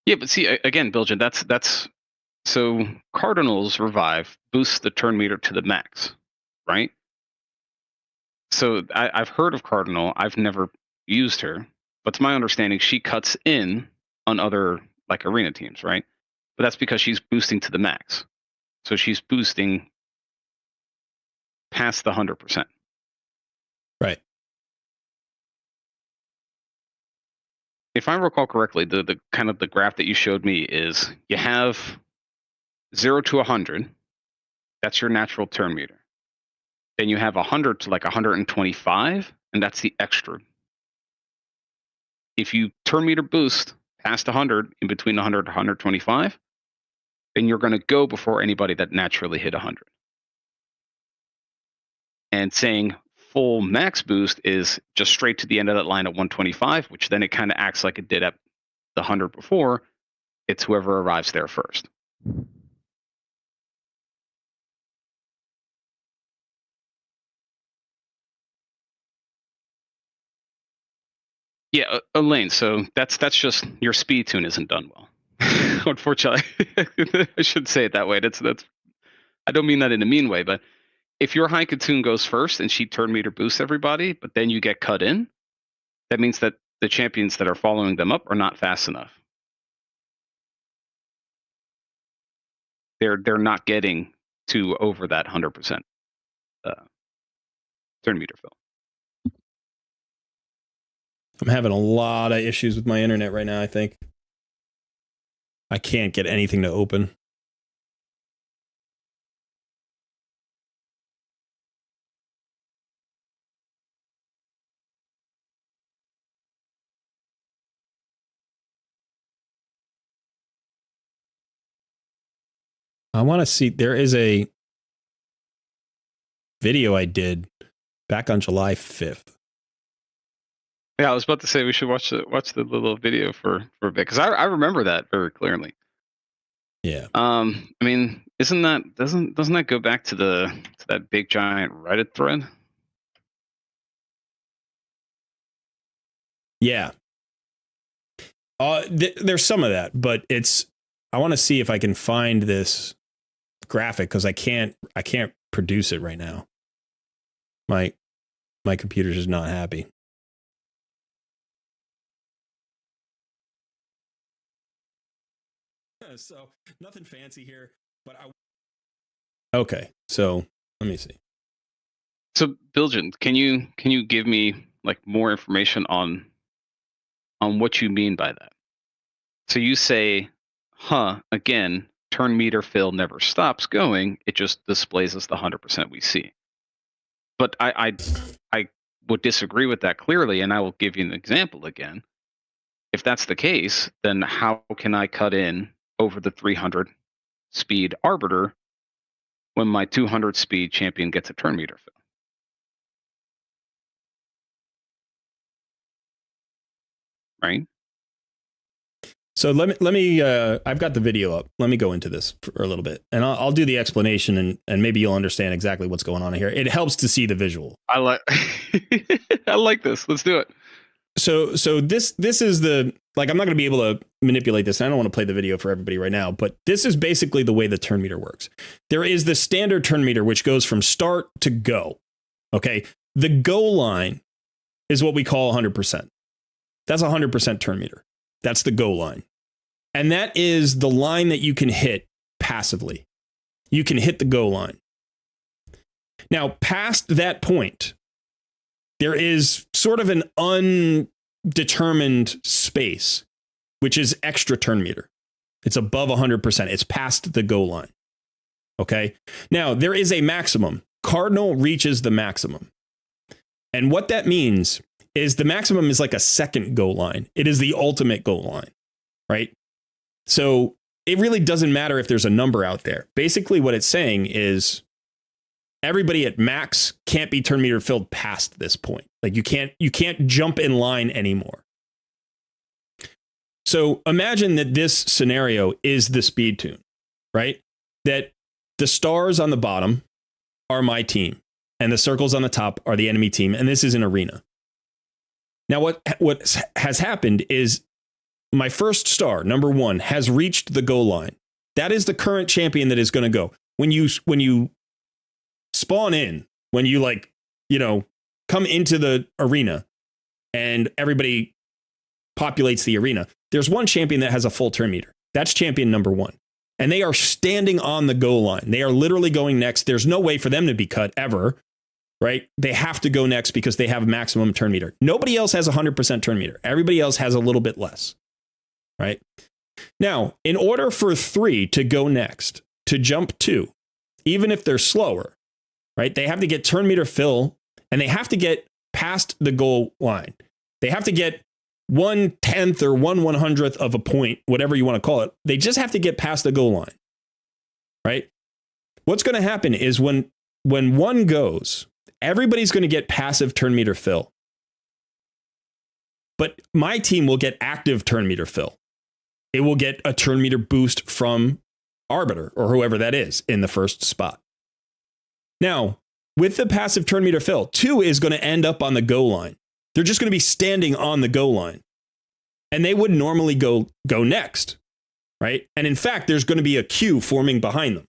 Yeah, but see, again, Bilgen, that's so Cardinal's Revive boosts the turn meter to the max, right? So I've heard of Cardinal. I've never used her, but to my understanding, she cuts in on other like arena teams, right? But that's because she's boosting to the max. So she's boosting past the 100%. Right. If I recall correctly, the kind of the graph that you showed me is you have 0 to 100. That's your natural turn meter. Then you have 100 to like 125, and that's the extra. If you turn meter boost past 100, in between 100 to 125, then you're going to go before anybody that naturally hit 100. And saying full max boost is just straight to the end of that line at 125, which then it kind of acts like it did at the 100 before. It's whoever arrives there first. Yeah, Elaine, so that's just your speed tune isn't done well. Unfortunately, I should say it that way. That's I don't mean that in a mean way, but if your high tune goes first and she turn meter boosts everybody, but then you get cut in, that means that the champions that are following them up are not fast enough. They're not getting to over that 100% turn meter fill. I'm having a lot of issues with my internet right now, I think. I can't get anything to open. I want to see, there is a video I did back on July 5th. Yeah, I was about to say we should watch the little video for a bit, because I remember that very clearly. Yeah. I mean, doesn't that go back to that big giant Reddit thread? Yeah. There's some of that, but I want to see if I can find this graphic, because I can't produce it right now. My computer's just not happy. So nothing fancy here, but okay. So let me see. So Bilgen, can you give me like more information on what you mean by that? So you say, again, turn meter fill never stops going. It just displays us the 100% we see. But I would disagree with that clearly, and I will give you an example again. If that's the case, then how can I cut in over the 300 speed arbiter when my 200 speed champion gets a turn meter fill? Right? So let me I've got the video up. Let me go into this for a little bit, and I'll do the explanation, and maybe you'll understand exactly what's going on here. It helps to see the visual. I like this. Let's do it. So this is the, like, I'm not going to be able to manipulate this. I don't want to play the video for everybody right now, but this is basically the way the turn meter works. There is the standard turn meter, which goes from start to go. Okay. The goal line is what we call 100%. That's 100% turn meter. That's the goal line. And that is the line that you can hit passively. You can hit the goal line. Now, past that point, there is sort of an undetermined space, which is extra turn meter. It's above 100%. It's past the goal line. Okay. Now, there is a maximum. Cardinal reaches the maximum. And what that means is the maximum is like a second goal line. It is the ultimate goal line, right? So it really doesn't matter if there's a number out there. Basically, what it's saying is everybody at max can't be turn meter filled past this point. Like you can't jump in line anymore. So imagine that this scenario is the speed tune, right? That the stars on the bottom are my team and the circles on the top are the enemy team. And this is an arena. Now, what has happened is my first star, number 1, has reached the goal line. That is the current champion that is going to go. When you spawn in, when you come into the arena and everybody populates the arena, there's one champion that has a full turn meter. That's champion number 1. And they are standing on the goal line. They are literally going next. There's no way for them to be cut ever, right? They have to go next because they have maximum turn meter. Nobody else has 100% turn meter. Everybody else has a little bit less, right? Now, in order for 3 to go next, to jump 2, even if they're slower, right? They have to get turn meter fill and they have to get past the goal line. They have to get 1/10 or 1/100th of a point, whatever you want to call it. They just have to get past the goal line, right? What's going to happen is when 1 goes, everybody's going to get passive turn meter fill. But my team will get active turn meter fill. It will get a turn meter boost from Arbiter or whoever that is in the first spot. Now, with the passive turn meter fill, 2 is going to end up on the goal line. They're just going to be standing on the goal line. And they would normally go next, right? And in fact, there's going to be a queue forming behind them.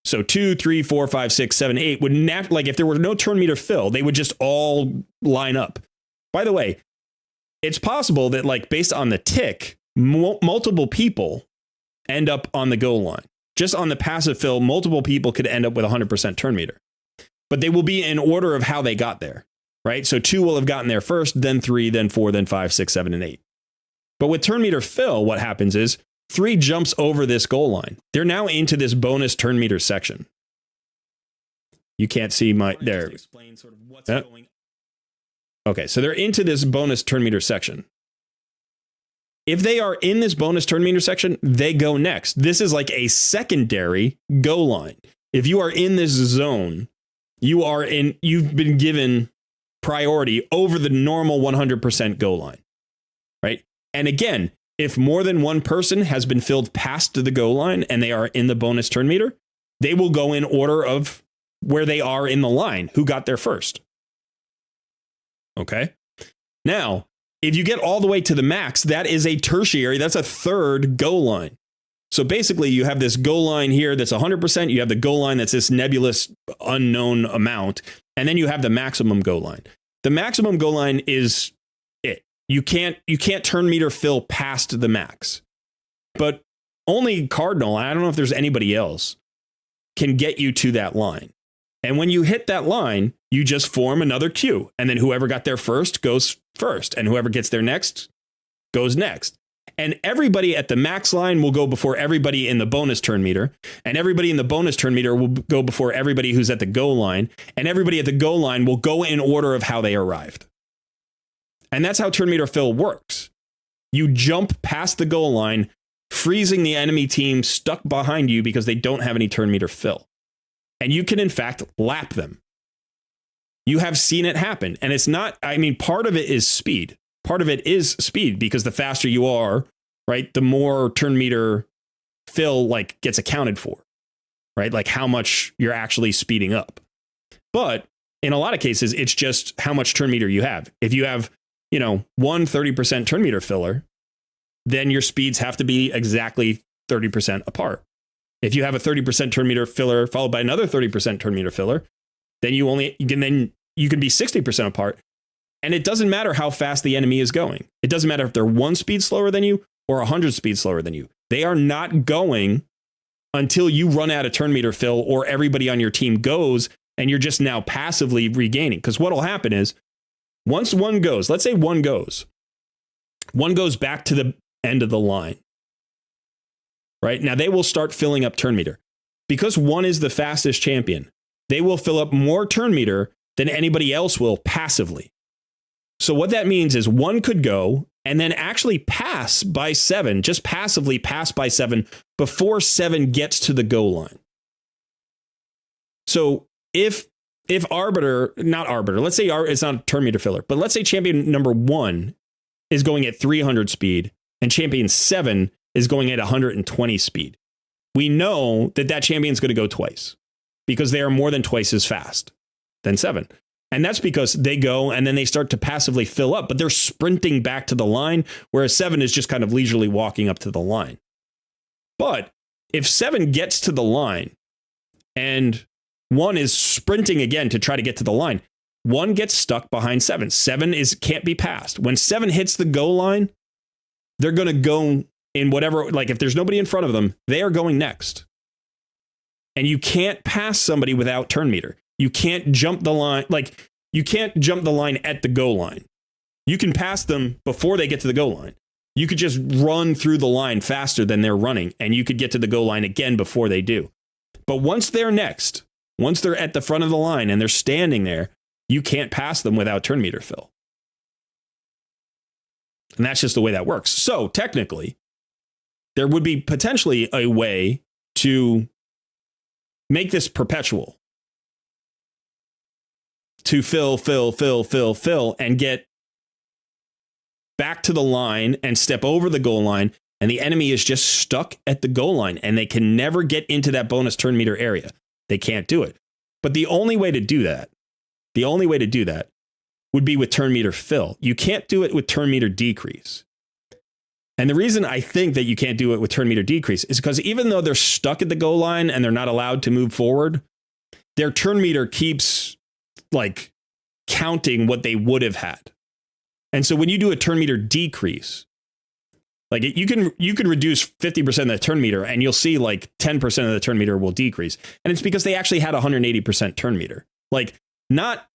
So 2, 3, 4, 5, 6, 7, 8 would like if there were no turn meter fill, they would just all line up. By the way, it's possible that like based on the tick, multiple people end up on the goal line. Just on the passive fill, multiple people could end up with 100% turn meter. But they will be in order of how they got there, right? So 2 will have gotten there first, then 3, then 4, then 5, 6, 7, and 8. But with turn meter fill, what happens is 3 jumps over this goal line. They're now into this bonus turn meter section. You can't see my there. Explain sort of what's going on. Okay, so they're into this bonus turn meter section. If they are in this bonus turn meter section, they go next. This is like a secondary goal line. If you are in this zone, you've been given priority over the normal 100% goal line, right? And again, if more than one person has been filled past the goal line and they are in the bonus turn meter, they will go in order of where they are in the line, who got there first. Okay. Now, if you get all the way to the max, that is a tertiary. That's a third goal line. So basically, you have this goal line here that's 100%. You have the goal line that's this nebulous, unknown amount. And then you have the maximum goal line. The maximum goal line is it. You can't turn meter fill past the max. But only Cardinal, I don't know if there's anybody else, can get you to that line. And when you hit that line, you just form another queue. And then whoever got there first goes first. And whoever gets there next goes next. And everybody at the max line will go before everybody in the bonus turn meter. And everybody in the bonus turn meter will go before everybody who's at the goal line. And everybody at the goal line will go in order of how they arrived. And that's how turn meter fill works. You jump past the goal line, freezing the enemy team stuck behind you because they don't have any turn meter fill. And you can, in fact, lap them. You have seen it happen. And it's not, I mean, part of it is speed. Part of it is speed because the faster you are, right, the more turn meter fill like gets accounted for, right? Like how much you're actually speeding up. But in a lot of cases, it's just how much turn meter you have. If you have, one 30% turn meter filler, then your speeds have to be exactly 30% apart. If you have a 30% turn meter filler followed by another 30% turn meter filler, then you can be 60% apart. And it doesn't matter how fast the enemy is going. It doesn't matter if they're 1 speed slower than you or 100 speed slower than you. They are not going until you run out of turn meter fill or everybody on your team goes and you're just now passively regaining. Because what will happen is once 1 goes, let's say 1 goes back to the end of the line. Right now, they will start filling up turn meter because 1 is the fastest champion. They will fill up more turn meter than anybody else will passively. So what that means is one could go and then actually pass by 7, just passively pass by 7 before 7 gets to the goal line. So if Arbiter, not Arbiter, let's say it's not a turn meter filler, but let's say champion number 1 is going at 300 speed and champion 7 is going at 120 speed. We know that that champion's going to go twice because they are more than twice as fast than 7. And that's because they go and then they start to passively fill up, but they're sprinting back to the line, whereas 7 is just kind of leisurely walking up to the line. But if 7 gets to the line and 1 is sprinting again to try to get to the line, 1 gets stuck behind 7. 7 can't be passed. When 7 hits the goal line, they're going to go in whatever, like if there's nobody in front of them, they are going next. And you can't pass somebody without turn meter. You can't jump the line. Like you can't jump the line at the goal line. You can pass them before they get to the goal line. You could just run through the line faster than they're running, and you could get to the goal line again before they do. But once they're next, once they're at the front of the line and they're standing there, you can't pass them without turn meter fill. And that's just the way that works. So technically, there would be potentially a way to make this perpetual. To fill, and get back to the line and step over the goal line, and the enemy is just stuck at the goal line, and they can never get into that bonus turn meter area. They can't do it. But the only way to do that would be with turn meter fill. You can't do it with turn meter decrease. And the reason I think that you can't do it with turn meter decrease is because even though they're stuck at the goal line and they're not allowed to move forward, their turn meter keeps like counting what they would have had. And so when you do a turn meter decrease, like you can reduce 50% of the turn meter and you'll see like 10% of the turn meter will decrease. And it's because they actually had 180% turn meter. Like not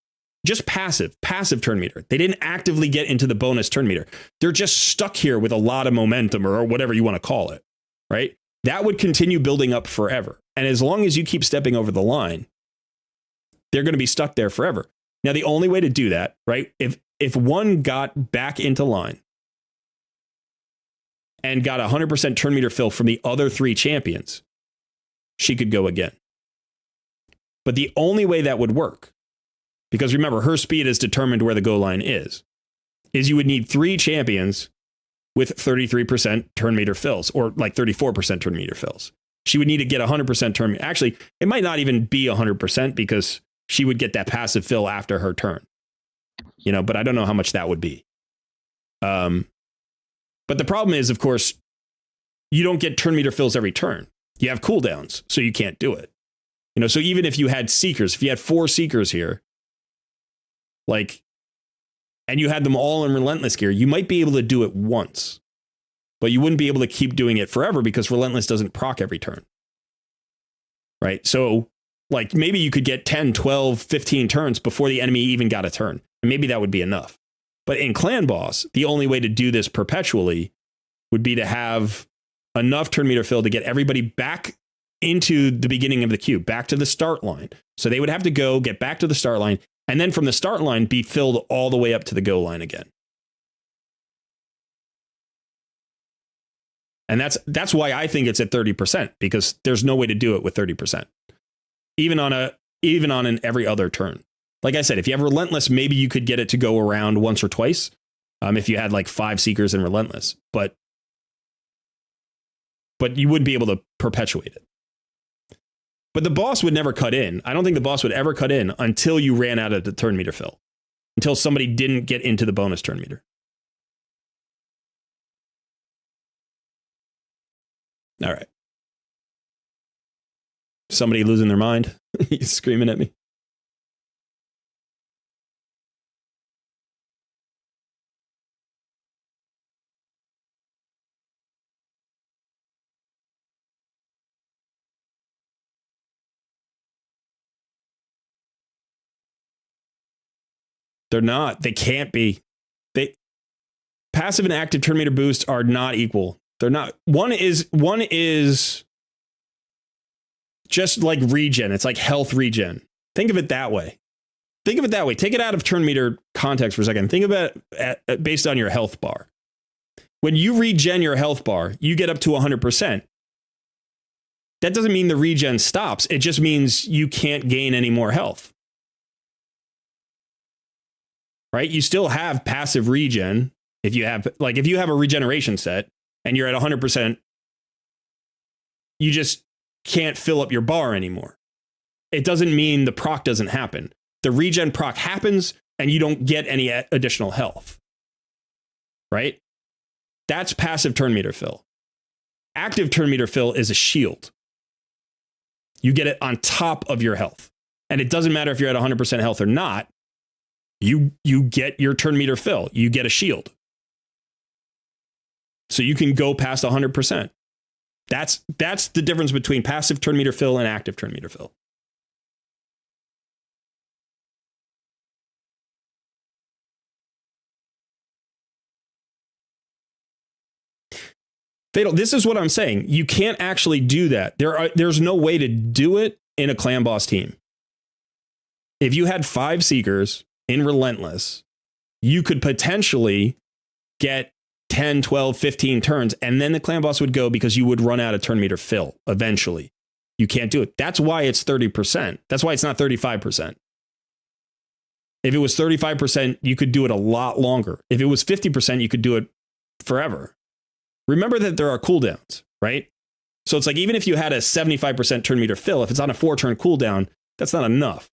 just passive turn meter. They didn't actively get into the bonus turn meter. They're just stuck here with a lot of momentum or whatever you want to call it, right? That would continue building up forever. And as long as you keep stepping over the line, they're going to be stuck there forever. Now, the only way to do that, right? If 1 got back into line and got 100% turn meter fill from the other 3 champions, she could go again. But the only way that would work, because remember, her speed is determined where the goal line is you would need 3 champions with 33% turn meter fills, or like 34% turn meter fills. She would need to get 100% turn meter. Actually, it might not even be 100% because she would get that passive fill after her turn, but I don't know how much that would be. But the problem is, of course, you don't get turn meter fills every turn. You have cooldowns, so you can't do it. So even if you had seekers, if you had 4 seekers here, and you had them all in relentless gear, you might be able to do it once, but you wouldn't be able to keep doing it forever because relentless doesn't proc every turn. Right? So like maybe you could get 10, 12, 15 turns before the enemy even got a turn. And maybe that would be enough. But in Clan Boss, the only way to do this perpetually would be to have enough turn meter fill to get everybody back into the beginning of the queue, back to the start line. So they would have to go get back to the start line, and then from the start line be filled all the way up to the goal line again. And that's why I think it's at 30%, because there's no way to do it with 30%. Even on an every other turn. Like I said, if you have relentless, maybe you could get it to go around once or twice. If you had like 5 seekers in relentless, but you wouldn't be able to perpetuate it. But the boss would never cut in. I don't think the boss would ever cut in until you ran out of the turn meter fill, until somebody didn't get into the bonus turn meter. All right. Somebody losing their mind? He's screaming at me. They're not. They can't be. Passive and active turn meter boosts are not equal. They're not. One is just like regen. It's like health regen. Think of it that way. think of it that way. Take it out of turn meter context for a second. Think about it based on your health bar. When you regen your health bar, you get up to 100%. That doesn't mean the regen stops. It just means you can't gain any more health. Right? You still have passive regen. If you have a regeneration set and you're at 100%, you just can't fill up your bar anymore. It doesn't mean the proc doesn't happen. The regen proc happens and you don't get any additional health. Right? That's passive turn meter fill. Active turn meter fill is a shield. You get it on top of your health. And it doesn't matter if you're at 100% health or not. You get your turn meter fill. You get a shield. So you can go past 100%. That's the difference between passive turn meter fill and active turn meter fill. Fatal, this is what I'm saying. You can't actually do that. There's no way to do it in a clan boss team. If you had 5 Seekers in Relentless, you could potentially get 10, 12, 15 turns, and then the clan boss would go because you would run out of turn meter fill eventually. You can't do it. That's why it's 30%. That's why it's not 35%. If it was 35%, you could do it a lot longer. If it was 50%, you could do it forever. Remember that there are cooldowns, right? So it's like even if you had a 75% turn meter fill, if it's on a 4-turn cooldown, that's not enough.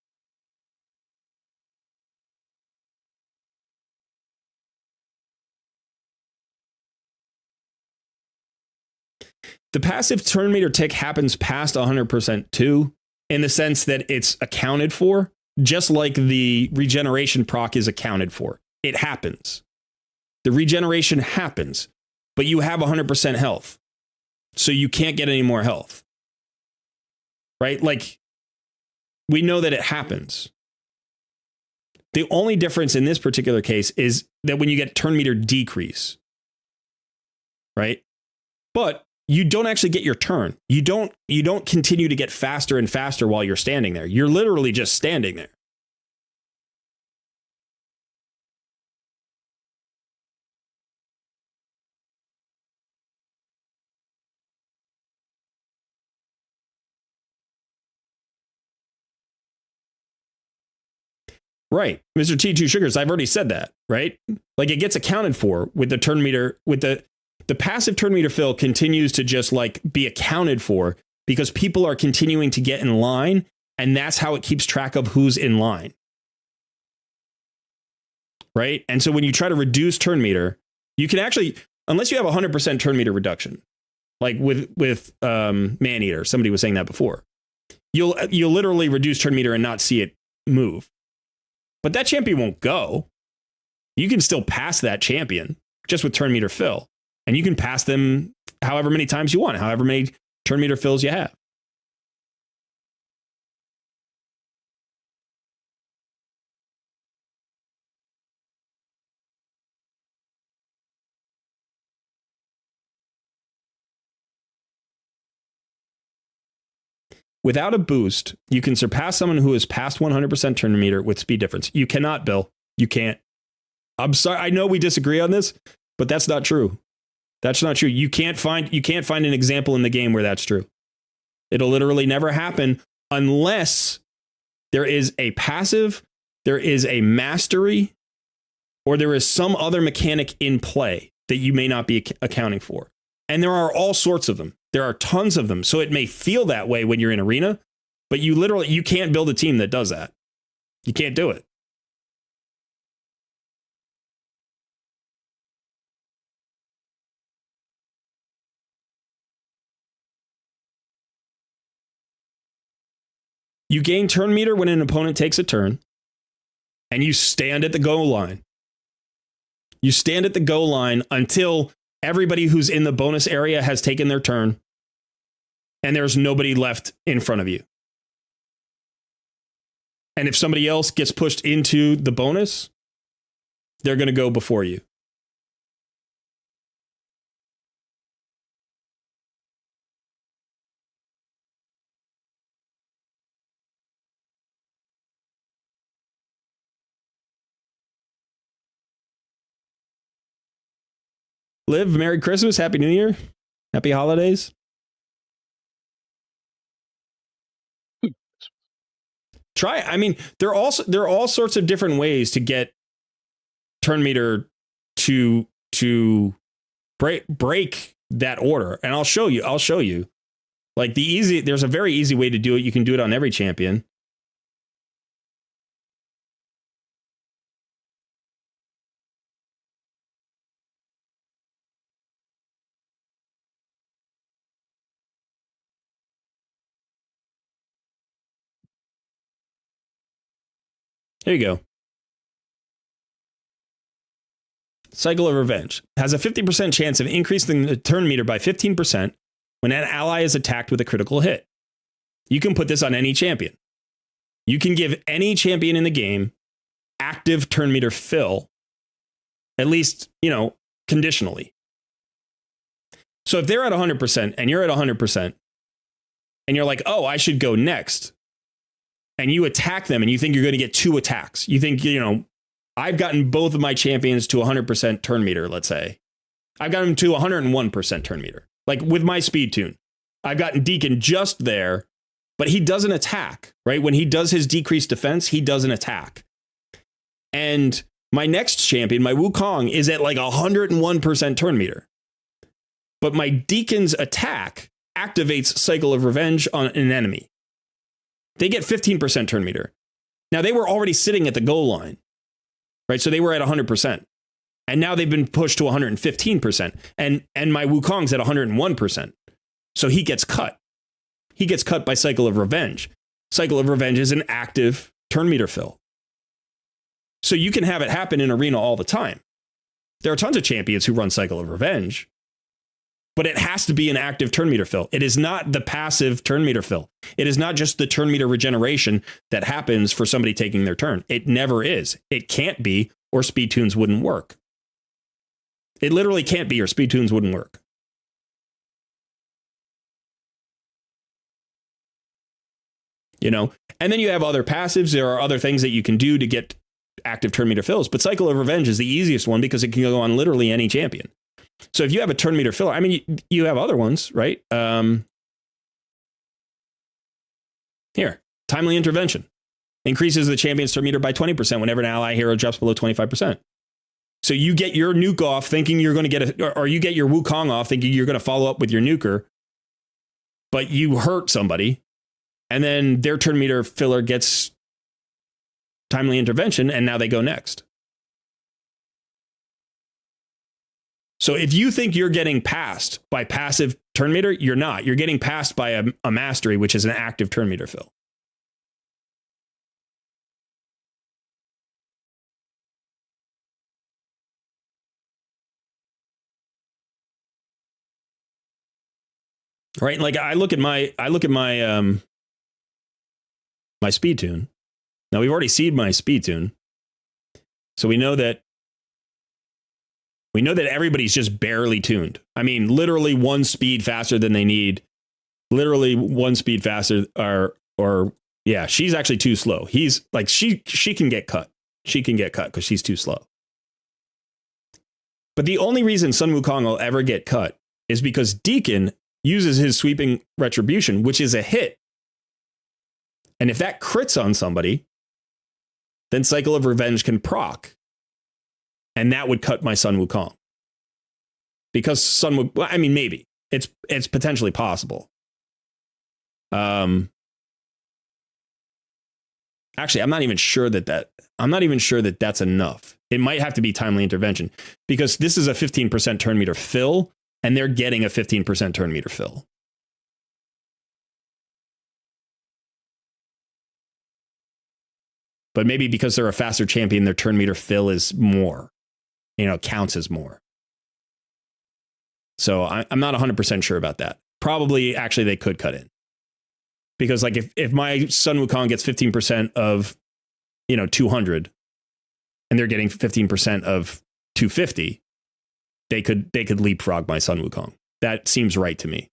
The passive turn meter tick happens past 100% too, in the sense that it's accounted for, just like the regeneration proc is accounted for. It happens. The regeneration happens, but you have 100% health. So you can't get any more health. Right? Like, we know that it happens. The only difference in this particular case is that when you get turn meter decrease, right? But you don't actually get your turn. You don't continue to get faster and faster while you're standing there. You're literally just standing there. Right. Mr. T2 Sugars, I've already said that, right? Like it gets accounted for with the turn meter, with the passive turn meter fill continues to just like be accounted for because people are continuing to get in line, and that's how it keeps track of who's in line. Right? And so when you try to reduce turn meter, you can actually, unless you have 100% turn meter reduction, like with Maneater, somebody was saying that before, you'll literally reduce turn meter and not see it move. But that champion won't go. You can still pass that champion just with turn meter fill. And you can pass them however many times you want, however many turn meter fills you have. Without a boost, you can surpass someone who is past 100% turn meter with speed difference. You cannot, Bill. You can't. I'm sorry. I know we disagree on this, but that's not true. That's not true. You can't find an example in the game where that's true. It'll literally never happen unless there is a passive, there is a mastery, or there is some other mechanic in play that you may not be accounting for. And there are all sorts of them. There are tons of them. So it may feel that way when you're in arena, but you can't build a team that does that. You can't do it. You gain turn meter when an opponent takes a turn, and you stand at the goal line. You stand at the goal line until everybody who's in the bonus area has taken their turn, and there's nobody left in front of you. And if somebody else gets pushed into the bonus, they're going to go before you. Liv, Merry Christmas, Happy New Year, Happy Holidays. Try. I mean, there are all sorts of different ways to get turn meter to break that order, and I'll show you. Like there's a very easy way to do it. You can do it on every champion. There you go. Cycle of Revenge has a 50% chance of increasing the turn meter by 15% when an ally is attacked with a critical hit. You can put this on any champion. You can give any champion in the game active turn meter fill, at least, conditionally. So if they're at 100% and you're at 100%, and you're like, oh, I should go next, and you attack them and you think you're going to get 2 attacks. You think, I've gotten both of my champions to 100% turn meter, let's say. I've got them to 101% turn meter. Like with my speed tune. I've gotten Deacon just there, but he doesn't attack, right? When he does his decreased defense, he doesn't attack. And my next champion, my Wukong, is at like 101% turn meter. But my Deacon's attack activates Cycle of Revenge on an enemy. They get 15% turn meter. Now, they were already sitting at the goal line, right? So they were at 100%. And now they've been pushed to 115%. And my Wukong's at 101%. So he gets cut. He gets cut by Cycle of Revenge. Cycle of Revenge is an active turn meter fill. So you can have it happen in Arena all the time. There are tons of champions who run Cycle of Revenge. But it has to be an active turn meter fill. It is not the passive turn meter fill. It is not just the turn meter regeneration that happens for somebody taking their turn. It never is. It can't be, or speed tunes wouldn't work. It literally can't be, or speed tunes wouldn't work. And then you have other passives. There are other things that you can do to get active turn meter fills. But Cycle of Revenge is the easiest one because it can go on literally any champion. So if you have a turn meter filler, I mean, you have other ones, right? Here, Timely Intervention increases the champion's turn meter by 20% whenever an ally hero drops below 25%. So you get your nuke off thinking you're going to get or you get your Wukong off thinking you're going to follow up with your nuker, but you hurt somebody, and then their turn meter filler gets Timely Intervention, and now they go next. So if you think you're getting passed by passive turn meter, you're not. You're getting passed by a mastery, which is an active turn meter fill. Right? Like I look at my my speed tune. Now we've already seen my speed tune. So we know that everybody's just barely tuned. I mean, literally one speed faster than they need. Literally one speed faster, or yeah, she's actually too slow. He's like, she can get cut. She can get cut because she's too slow. But the only reason SUN WUKONG will ever get cut is because Deacon uses his sweeping retribution, which is a hit. And if that crits on somebody, then Cycle of Revenge can proc. And that would cut my SUN WUKONG. Because I mean, maybe. It's potentially possible. Actually, I'm not even sure that that's enough. It might have to be Timely Intervention. Because this is a 15% turn meter fill, and they're getting a 15% turn meter fill. But maybe because they're a faster champion, their turn meter fill is more. Counts as more. So I'm not 100% sure about that. Probably, actually, they could cut in. Because like if my SUN WUKONG gets 15% of, 200, and they're getting 15% of 250, they could leapfrog my SUN WUKONG. That seems right to me.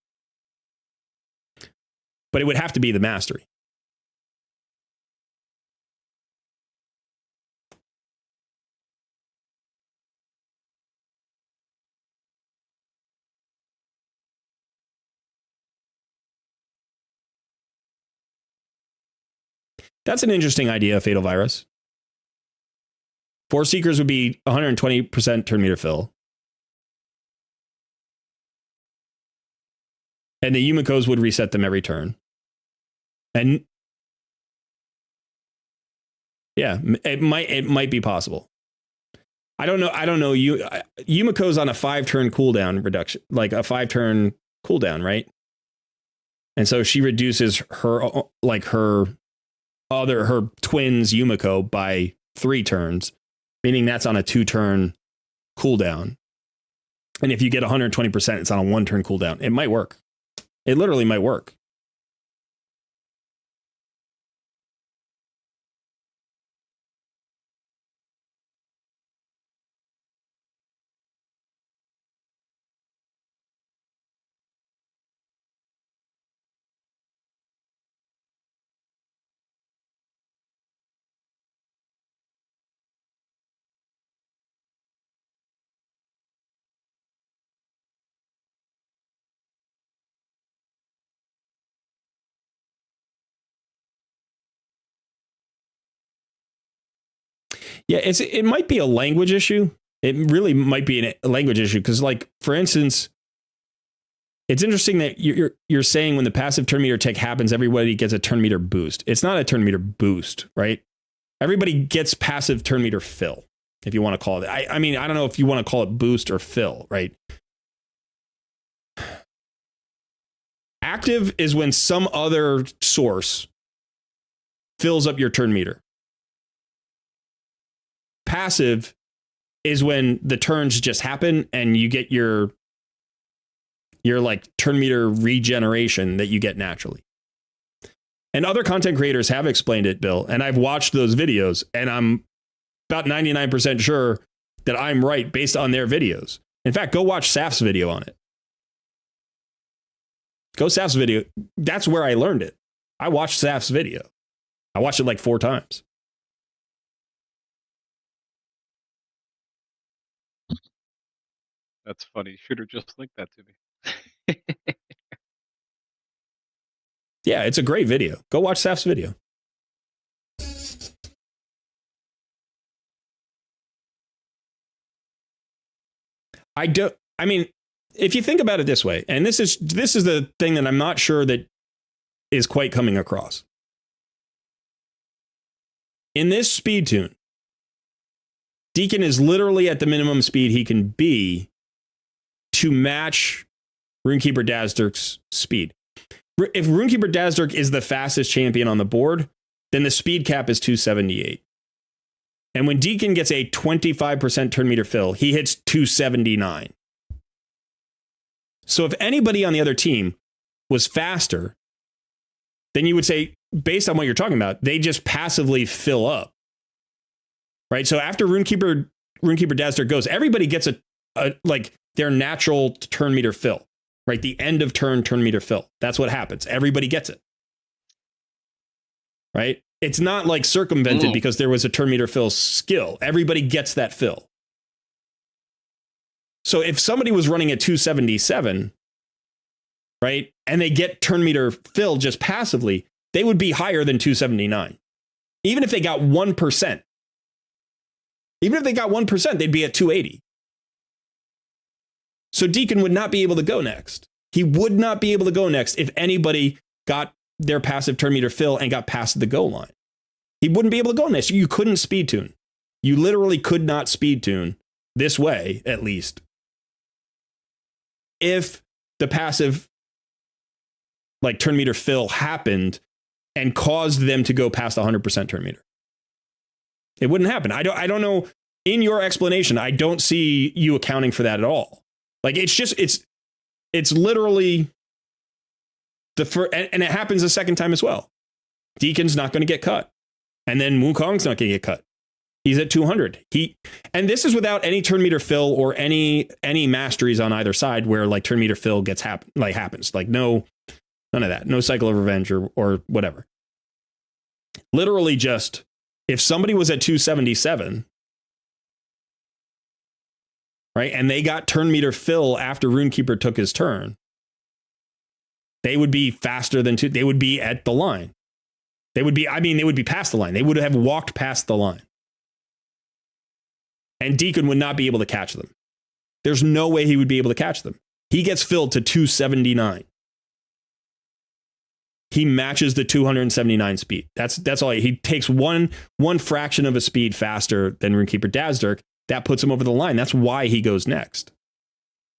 But it would have to be the mastery. That's an interesting idea, Fatal Virus. 4 Seekers would be 120% turn meter fill. And the Yumikos would reset them every turn. And yeah, it might be possible. I don't know. Yumiko's on a 5-turn cooldown reduction, like a 5-turn cooldown, right? And so she reduces her twins Yumiko by 3 turns, meaning that's on a 2-turn cooldown. And if you get 120%, it's on a 1-turn cooldown. It might work. It literally might work. Yeah, it might be a language issue. It really might be a language issue because, like, for instance, it's interesting that you're saying when the passive turn meter tick happens, everybody gets a turn meter boost. It's not a turn meter boost, right? Everybody gets passive turn meter fill, if you want to call it. I mean, I don't know if you want to call it boost or fill, right? Active is when some other source fills up your turn meter. Passive is when the turns just happen and you get your like turn meter regeneration that you get naturally. And other content creators have explained it, Bill, and I've watched those videos and I'm about 99% sure that I'm right based on their videos. In fact, go watch Saf's video on it. Go Saf's video. That's where I learned it. I watched Saf's video. I watched it like 4 times. That's funny. Shooter just linked that to me. Yeah, it's a great video. Go watch Saf's video. I mean, if you think about it this way, and this is the thing that I'm not sure that is quite coming across. In this speed tune, Deacon is literally at the minimum speed he can be to match Runekeeper Dazzdirk's speed. If Runekeeper Dazzdirk is the fastest champion on the board, then the speed cap is 278. And when Deacon gets a 25% turn meter fill, he hits 279. So if anybody on the other team was faster, then you would say, based on what you're talking about, they just passively fill up. Right? So after Runekeeper Dazzdirk goes, everybody gets a like their natural turn meter fill. Right? The end of turn meter fill. That's what happens. Everybody gets it. Right? It's not like circumvented because there was a turn meter fill skill. Everybody gets that fill. So if somebody was running at 277, right, and they get turn meter fill just passively, they would be higher than 279. Even if they got 1%. Even if they got 1%, they'd be at 280. So Deacon would not be able to go next. He would not be able to go next if anybody got their passive turn meter fill and got past the goal line. He wouldn't be able to go next. You couldn't speed tune. You literally could not speed tune this way, at least, if the passive like turn meter fill happened and caused them to go past 100% turn meter. It wouldn't happen. I don't know. In your explanation, I don't see you accounting for that at all. Like it's literally the first, and it happens a second time as well. Deacon's not going to get cut, and then Wukong's not going to get cut. He's at 200. And this is without any turn meter fill or any masteries on either side where like turn meter fill gets happens. Like none of that. No cycle of revenge or whatever. Literally just if somebody was at 277, right, and they got turn meter fill after Runekeeper took his turn, they would be faster than they would be at the line. They would be, I mean, they would be past the line. They would have walked past the line. And Deacon would not be able to catch them. There's no way he would be able to catch them. He gets filled to 279. He matches the 279 speed. That's all. He takes one fraction of a speed faster than Runekeeper Dazdurk. That puts him over the line. That's why he goes next.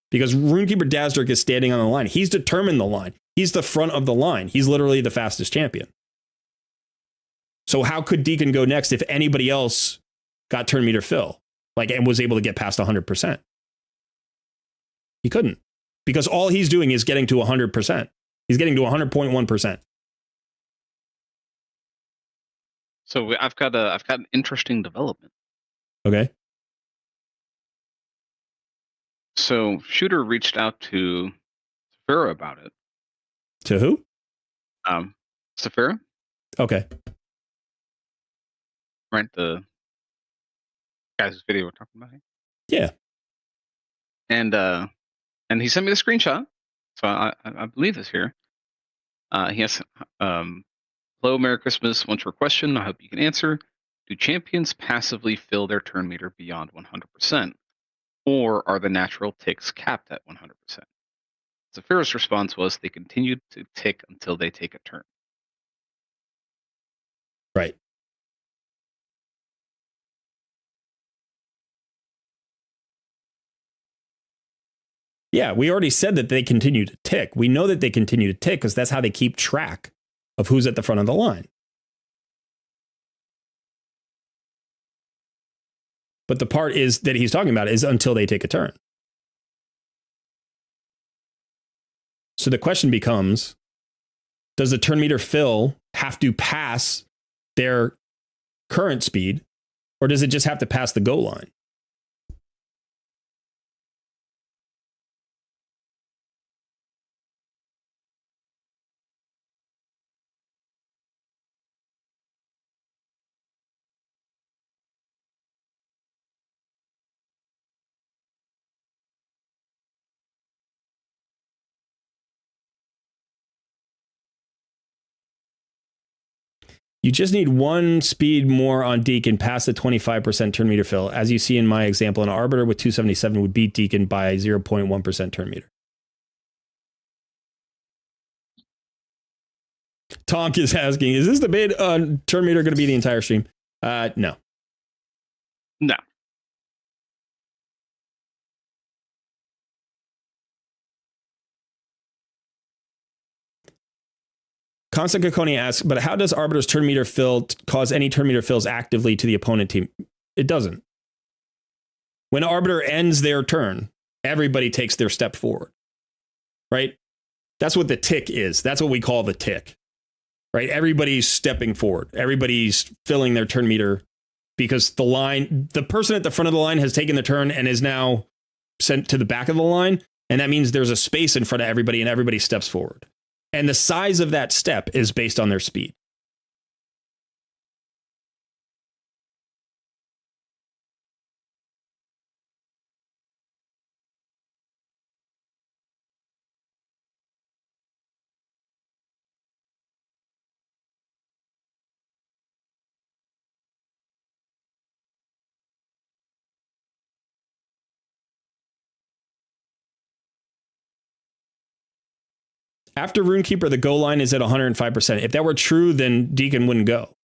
Because Runekeeper Dazdurk is standing on the line. He's determined the line. He's the front of the line. He's literally the fastest champion. So how could Deacon go next if anybody else got turn meter fill, like, and was able to get past 100%? He couldn't, because all he's doing is getting to 100%. He's getting to 100.1%. So I've got an interesting development. Okay. So Shooter reached out to Safira about it. To who? Safira. Okay. Right, the guy's video we're talking about here. Yeah. And he sent me the screenshot, so I believe this here. He has, hello, Merry Christmas. What's your question? I hope you can answer. Do champions passively fill their turn meter beyond 100%, or are the natural ticks capped at 100%? Zafira's response was they continue to tick until they take a turn. Right. Yeah, we already said that they continue to tick. We know that they continue to tick because that's how they keep track of who's at the front of the line. But the part is that he's talking about is until they take a turn. So the question becomes, does the turn meter fill have to pass their current speed, or does it just have to pass the goal line? You just need one speed more on Deacon past the 25% turn meter fill. As you see in my example, an Arbiter with 277 would beat Deacon by 0.1% turn meter. Tonk is asking, is this debate on turn meter going to be the entire stream? No. No. Constant Kakoni asks, but how does Arbiter's turn meter fill cause any turn meter fills actively to the opponent team? It doesn't. When Arbiter ends their turn, everybody takes their step forward, right? That's what the tick is. That's what we call the tick, right? Everybody's stepping forward. Everybody's filling their turn meter because the person at the front of the line has taken the turn and is now sent to the back of the line. And that means there's a space in front of everybody and everybody steps forward. And the size of that step is based on their speed. After Runekeeper, the goal line is at 105%. If that were true, then Deacon wouldn't go.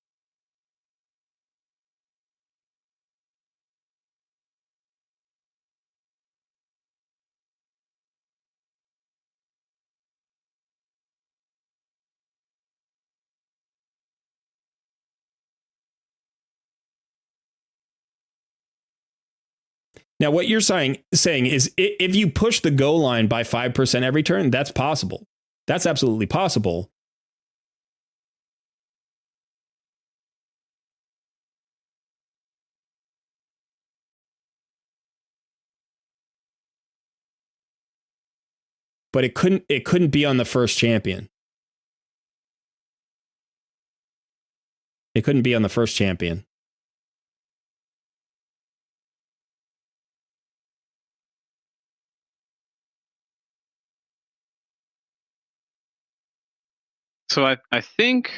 Now, what you're saying is if you push the goal line by 5% every turn, that's possible. That's absolutely possible. But it couldn't be on the first champion. It couldn't be on the first champion. So I think